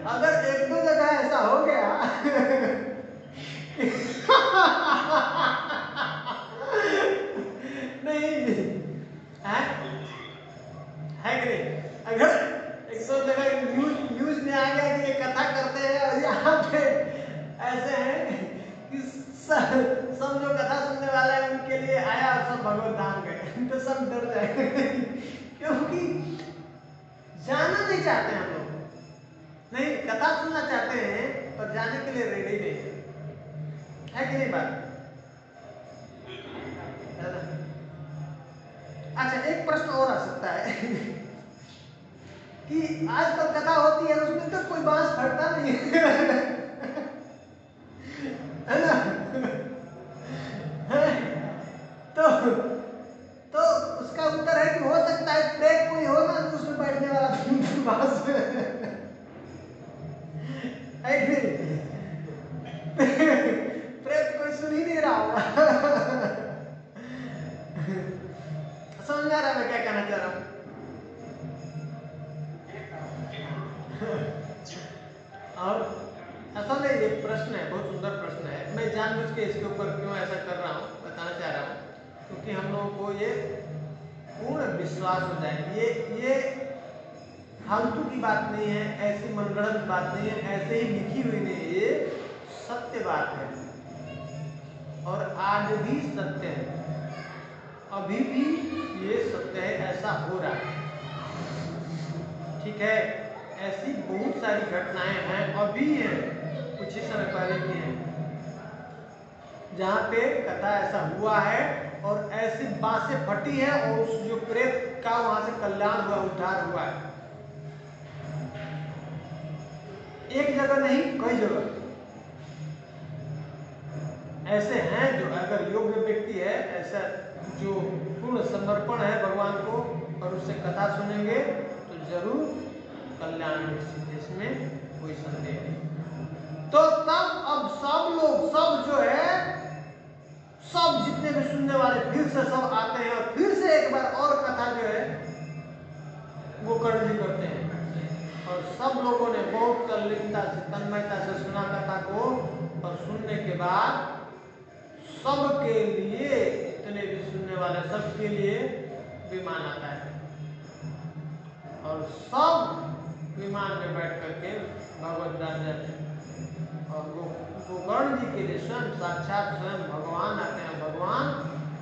अगर एक दो जगह ऐसा हो गया नहीं है कि नहीं? अगर एक दो जगह न्यूज में आ गया कि ये कथा करते हैं और यहाँ पे ऐसे हैं कि सब जो कथा सुनने वाला है उनके लिए आया और सब भगवत धाम गए तो सब डर जाएंगे क्योंकि जाना नहीं चाहते हम लोग, नहीं कथा सुनना चाहते हैं पर जाने के लिए रेडी नहीं है कि नहीं बात? अच्छा, एक प्रश्न और आ सकता है कि आजकल कथा होती है उसमें तो कोई बांस फटता नहीं है ना? तो उसका उत्तर है कि हो सकता है प्रेत कोई हो ना उसमें बैठने वाला बांस है कि नहीं? प्रेत कोई सुन ही नहीं रहा होगा समझ आ रहा है मैं क्या कहना चाह रहा हूँ? और असल में ये प्रश्न है, बहुत सुंदर प्रश्न है। मैं जानबूझ के इसके ऊपर क्यों ऐसा कर रहा हूँ बताना चाह रहा हूँ, क्योंकि हम लोगों को ये पूर्ण विश्वास हो जाए, ये फालतू की बात नहीं है, ऐसी मनगढ़ंत बात नहीं है, ऐसे ही लिखी हुई नहीं है, ये सत्य बात है और आज भी सत्य है, अभी भी ये सत्य है, ऐसा हो रहा है। ठीक है, ऐसी बहुत सारी घटनाएं हैं, अभी हैं, कुछ ही समय पहले की हैं, जहाँ पे कथा ऐसा हुआ है और ऐसी बांसें फटी है और उस जो प्रेत का वहां से कल्याण हुआ, उद्धार हुआ है। एक जगह नहीं, कई जगह ऐसे हैं जो अगर योग्य व्यक्ति है, ऐसा जो पूर्ण समर्पण है भगवान को और उससे कथा सुनेंगे तो जरूर कल्याण निश्चित, इसमें कोई संदेह नहीं। तो तब अब सब लोग, सब जो है, सब जितने भी सुनने वाले फिर से सब आते हैं और फिर से एक बार और कथा जो है वो करनी करते हैं और सब लोगों ने बहुत तल्लीनता से, तन्मयता से सुना कथा को और सुनने के बाद सबके लिए, इतने भी सुनने वाले सबके लिए विमान आता है और सब विमान में बैठ करके भगवत धाम जाते हैं। और गोकर्ण जी के लिए स्वयं साक्षात स्वयं भगवान आते हैं, भगवान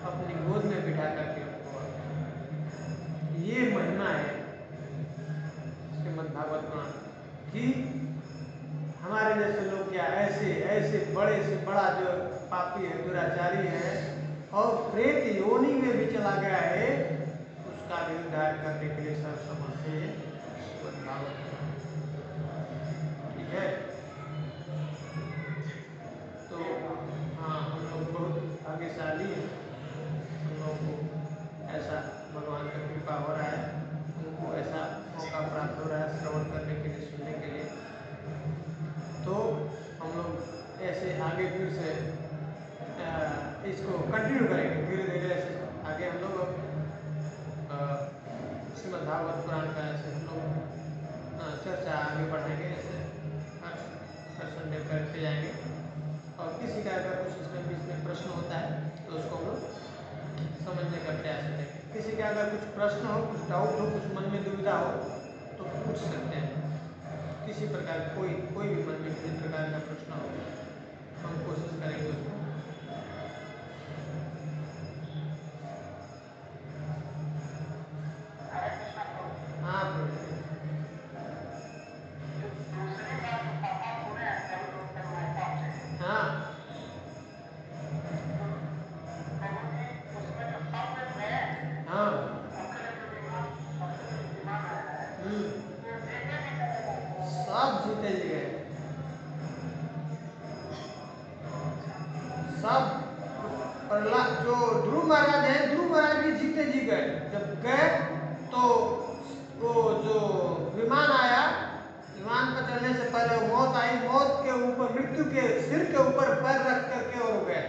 अपनी गोद में बिठा करके उनको आते हैं। ये महिमा है श्रीमद् भागवत पुराण कि हमारे जैसे लोग क्या ऐसे ऐसे बड़े से बड़ा जो पापी है, दुराचारी है और प्रेत योनि में भी चला गया है, उसका भी उद्धार करने के लिए सब समझते हैं श्रीमद् भागवत पुराण। ठीक है, तो हाँ, हम लोग बहुत भाग्यशाली हैं, हम लोगों को ऐसा भगवान का कृपा हो रहा है, उनको ऐसा मौका प्राप्त हो रहा है श्रवण करने के लिए, सुनने के लिए। तो हम लोग ऐसे आगे फिर से इसको कंटिन्यू करेंगे, धीरे धीरे ऐसे आगे हम लोग श्रीमद् भागवत पुराण का ऐसे हम लोग चर्चा आगे बढ़ाएंगे, ऐसे हर संडे करते जाएंगे। और किसी का अगर कुछ इसमें बीच में प्रश्न होता है तो उसको हम लोग समझने का प्रयास करेंगे। किसी का अगर कुछ प्रश्न हो, कुछ डाउट हो, कुछ मन में दुविधा हो तो पूछ सकते हैं। किसी प्रकार कोई भी मन में किसी प्रकार का प्रश्न हो, हम कोशिश करेंगे उसको। हाँ हाँ हाँ सब जीते जी गए, सब प्रहलाद जो ध्रुव महाराज है, ध्रुव महाराज भी जीते जी गए। जब गए तो वो जो विमान आया, विमान पर चलने से पहले मौत आई, मौत के ऊपर, मृत्यु के सिर के ऊपर पैर रख करके और गए।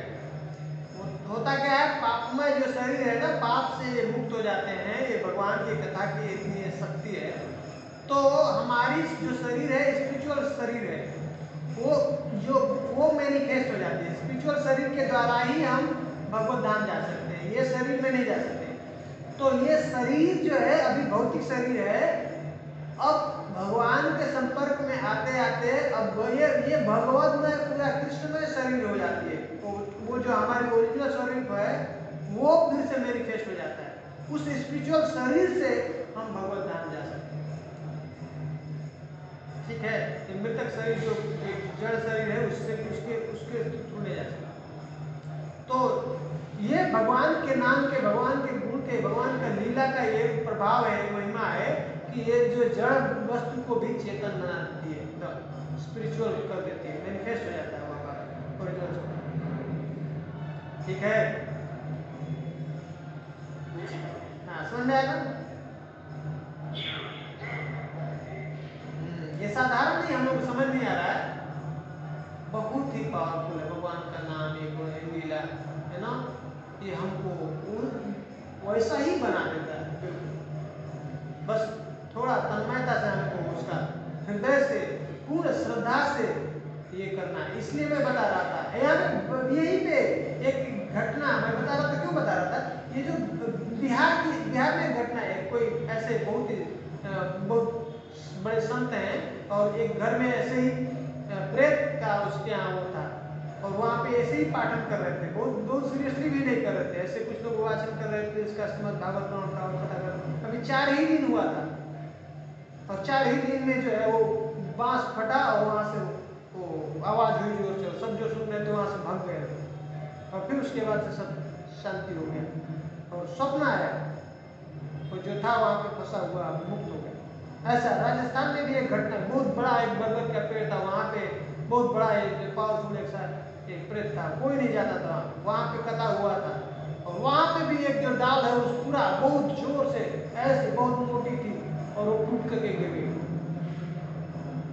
होता क्या है, पापमय जो शरीर है ना, पाप से मुक्त हो जाते हैं। ये भगवान की कथा की इतनी शक्ति है। तो हमारी जो शरीर है, स्पिरिचुअल शरीर है, वो मैनिफेस्ट हो जाती है। स्पिरिचुअल शरीर के द्वारा ही हम भगवत धाम जा सकते हैं, ये शरीर में नहीं जा सकते। तो ये शरीर जो है अभी भौतिक शरीर है, अब भगवान के संपर्क में आते आते अब ये भगवतमय पूरा कृष्णमय शरीर हो जाती है। तो वो जो हमारी ओरिजिनल शरीर है वो फिर से मैनिफेस्ट हो जाता है। उस स्पिरिचुअल शरीर से हम भगवत धाम जा सकते हैं। ठीक है, तो मृतक शरीर जो जड़ शरीर है उससे उसके थ्रू नहीं जा सकता। तो ये भगवान के नाम के, भगवान के गुण के, भगवान का लीला का ये प्रभाव है, महिमा है कि ये जो जड़ वस्तु को भी चेतन बना देती है, एकदम स्पिरिचुअल कर देती है, मैनिफेस्ट हो जाता है वहाँ पर। ठीक है, हाँ समझ में आएगा। ये साधारण नहीं, हम लोग समझ नहीं आ रहा है, बहुत ही पावरफुल है भगवान का नाम, ये गुण है, लीला है ना, ये हमको वैसा ही बना देता है। बिल्कुल, बस थोड़ा तन्मयता से हमको उसका हृदय से पूर्ण श्रद्धा से ये करना है। इसलिए मैं बता रहा था, यहाँ यहीं पे एक घटना मैं बता रहा था। क्यों बता रहा था, ये जो बिहार में घटना है, कोई ऐसे बहुत बड़े संत हैं और एक घर में ऐसे ही प्रेत का उसके यहाँ वो था और वहाँ पे ऐसे ही पाठन कर रहे थे, बहुत सीरियसली भी नहीं कर रहे थे, ऐसे कुछ लोग वाचन कर रहे थे इसका श्रीमद् भागवत पुराण का पता कर। अभी 4 ही दिन हुआ था और 4 ही दिन में जो है वो बांस फटा और वहाँ से वो आवाज हुई जोर से, सब जो सुन रहे थे वहाँ से भाग गए और फिर उसके बाद से सब शांति हो गया और स्वप्न आया, तो जो था वहाँ पे फंसा हुआ मुक्त हो गया। ऐसा राजस्थान में भी एक घटना, बहुत बड़ा एक बरगद का पेड़ था, वहाँ पे बहुत बड़ा एक पावरफुल एक प्रेत था, कोई नहीं जाता था वहाँ पे कथा हुआ था। और वहाँ पे भी एक जो डाल है उस पूरा बहुत जोर से ऐसे बहुत मोटी थी और वो टूट करके गिर गई।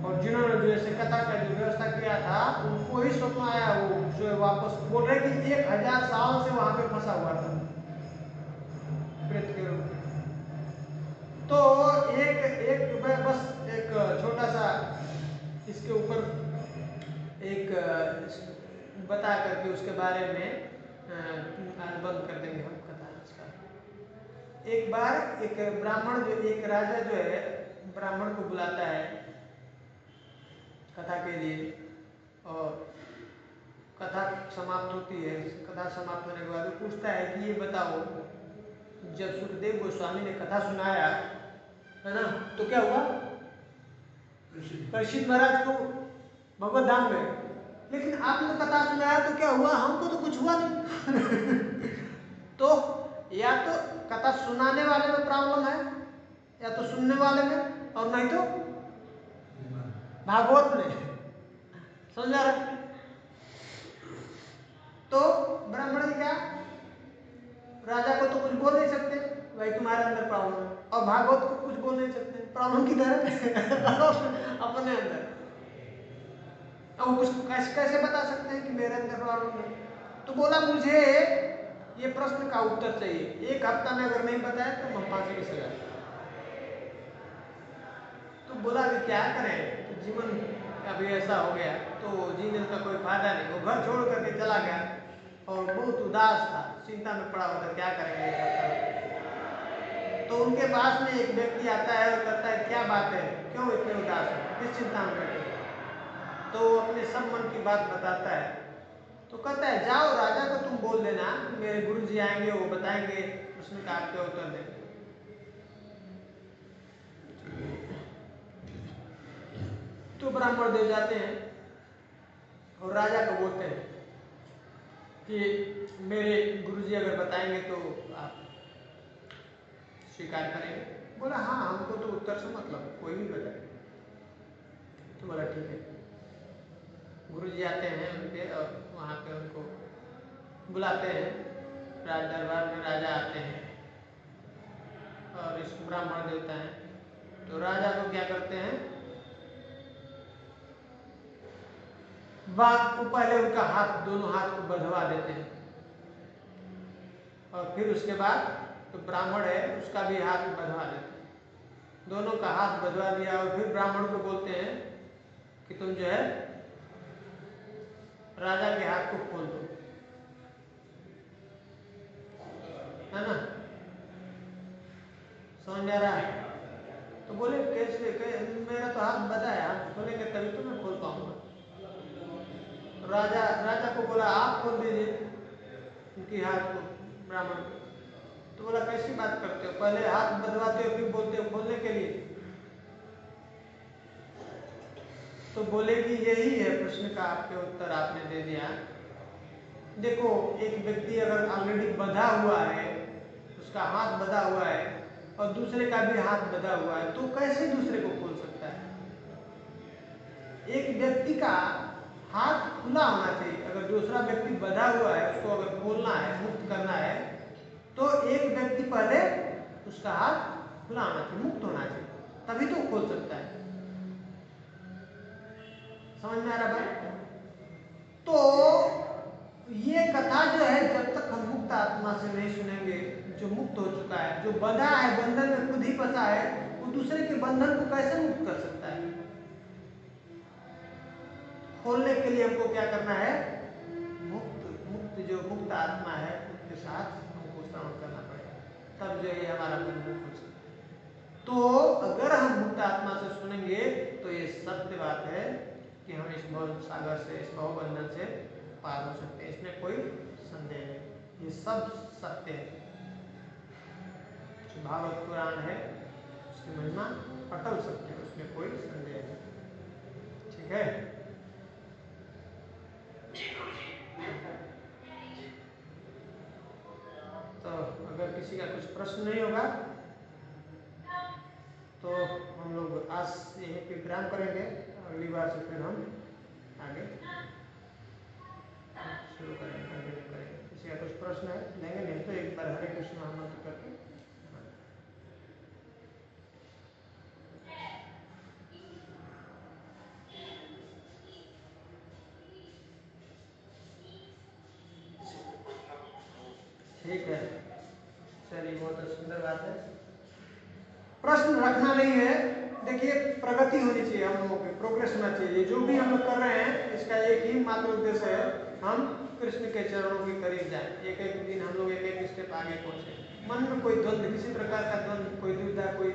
और जिन्होंने जो ऐसे कथा का जो व्यवस्था किया था उनको ही स्वप्न आया, वो जो वापस बोल रहे कि 1000 साल से वहाँ पे फंसा हुआ था प्रेत के रूप में। तो एक बस एक छोटा सा इसके ऊपर एक बता करके उसके बारे में आज बंद कर देंगे हम कथा इसका। एक बार एक ब्राह्मण एक राजा जो है ब्राह्मण को बुलाता है कथा के लिए, और कथा समाप्त होती है। कथा समाप्त होने के बाद वो पूछता है कि ये बताओ, जब सुखदेव गोस्वामी ने कथा सुनाया है ना, तो क्या हुआ? परीक्षित महाराज को भगवत धाम गए, लेकिन आपने कथा सुनाया तो क्या हुआ? हमको तो कुछ हुआ नहीं। तो या तो कथा सुनाने वाले में प्रॉब्लम है, या तो सुनने वाले में, और नहीं तो भागवत में। समझा रहा? तो ब्राह्मण जी क्या, राजा को तो कुछ बोल नहीं सकते, भाई तुम्हारे अंदर प्रॉब्लम है, और भागवत को कुछ बोल नहीं सकते, प्रॉब्लम किधर है? अपने अंदर। अब कुछ कैसे बता सकते हैं कि मेरे अंदर प्रॉब्लम है? तो बोला मुझे ये प्रश्न का उत्तर चाहिए, एक हफ्ता में अगर नहीं बताया तो हम फांसी की सजा। तो बोला अभी क्या करें, तो जीवन अभी ऐसा हो गया तो जीने का कोई फायदा नहीं। वो घर छोड़ करके चला गया और बहुत उदास था, चिंता में पड़ा हुआ था, क्या करेंगे। तो उनके पास में एक व्यक्ति आता है और कहता है क्या बात है, क्यों इतने उदास हो, किस चिंता में बैठे? तो वो अपने सब मन की बात बताता है। तो कहता है जाओ राजा को तुम बोल देना, मेरे गुरु जी आएंगे, वो बताएंगे, प्रश्न का आपके उत्तर देंगे। तो ब्राह्मण देव जाते हैं और राजा को बोलते हैं कि मेरे गुरुजी अगर बताएंगे तो आप स्वीकार करेंगे? बोला हाँ, हमको तो उत्तर से मतलब, कोई भी बताए। तो बोला ठीक है। गुरुजी आते हैं उनके और वहाँ पे उनको बुलाते हैं, राज दरबार में राजा आते हैं और इस ब्राह्मण देवता हैं। तो राजा को क्या करते हैं, बात को पहले उनका हाथ, दोनों हाथ को बंधवा देते हैं, और फिर उसके बाद तो ब्राह्मण है उसका भी हाथ बंधवा देते हैं। दोनों का हाथ बंधवा दिया और फिर ब्राह्मण को बोलते हैं कि तुम जो है राजा के हाथ को खोल दो, है ना? समझ आ रहा है? तो बोले कैसे, मेरा तो हाथ बंधा है, हाथ खोलेंगे तभी तो मैं खोल पाऊंगा। राजा को बोला आप खोल दीजिए उनकी हाथ को, ब्राह्मण को। तो बोला कैसी बात करते हो, पहले हाथ बंधवाते हो फिर बोलते हो खोलने के लिए? तो बोले कि यही है प्रश्न का आपके उत्तर आपने दे दिया। देखो एक व्यक्ति अगर ऑलरेडी बंधा हुआ है, उसका हाथ बंधा हुआ है और दूसरे का भी हाथ बंधा हुआ है, तो कैसे दूसरे को खोल सकता है? एक व्यक्ति का हाथ खुला होना चाहिए। अगर दूसरा व्यक्ति बंधा हुआ है, उसको अगर खोलना है, मुक्त करना है, तो एक व्यक्ति पहले उसका हाथ खुला होना चाहिए, मुक्त होना चाहिए, तभी तो खोल सकता है। समझ में आ रहा भाई? तो ये कथा जो है जब तक हम मुक्त आत्मा से नहीं सुनेंगे, जो मुक्त हो चुका है, जो बंधा है, बंधन में खुद ही फंसा है, वो दूसरे के बंधन को कैसे मुक्त कर सकता है? खोलने के लिए हमको क्या करना है? मुक्त जो मुक्त आत्मा है उसके साथ हमको श्रवण करना पड़ेगा, तब जो है हमारा बंधन खुल सकता है। तो अगर हम मुक्त आत्मा से सुनेंगे तो ये सत्य बात है कि हम इस भव सागर से, इस भवबंधन से पार हो सकते हैं, इसमें कोई संदेह नहीं, ये सब सत्य है। भागवत पुराण है, उसकी महिमा अटल सत्य है, उसमें कोई संदेह नहीं। ठीक है? तो अगर किसी का कुछ प्रश्न नहीं होगा तो हम लोग आज यहीं पे विराम करेंगे, अगली बार से फिर हम आगे शुरू करेंगे, कंटिन्यू करेंगे। किसी का कुछ प्रश्न है लेंगे, नहीं तो एक बार हरे कृष्ण महामंत्र करके ठीक है। चलिए बहुत सुंदर बात है। प्रश्न रखना नहीं है, देखिए प्रगति होनी चाहिए, हम लोगों की प्रोग्रेस होना चाहिए। जो भी हम लोग कर रहे हैं इसका एक ही मात्र उद्देश्य है, हम कृष्ण के चरणों के करीब जाए। एक एक दिन हम लोग एक एक स्टेप आगे पहुँचे। मन में कोई द्वंद्व, किसी प्रकार का द्वंद्व, कोई दुविधा, कोई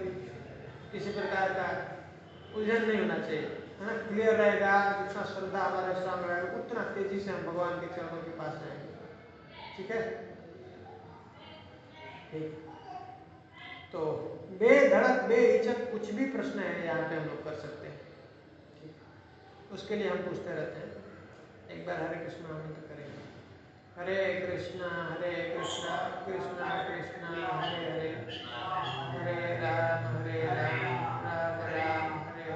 किसी प्रकार का उलझन नहीं होना चाहिए, है ना। क्लियर रहेगा, जितना श्रद्धा हमारा स्ट्रांग रहेगा उतना तेजी से हम भगवान के चरणों के पास जाएंगे। ठीक है, ठीक। तो बेधड़क बेहिचक कुछ भी प्रश्न है यहाँ पे हम लोग कर सकते हैं, ठीक। उसके लिए हम पूछते रहते हैं। एक बार हरे कृष्ण मंत्र करेंगे। हरे कृष्णा कृष्णा कृष्णा हरे हरे, हरे राम राम राम हरे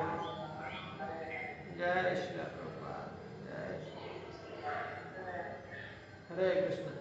हरे। जय श्री प्रभुपाद, जय श्री हरे कृष्ण।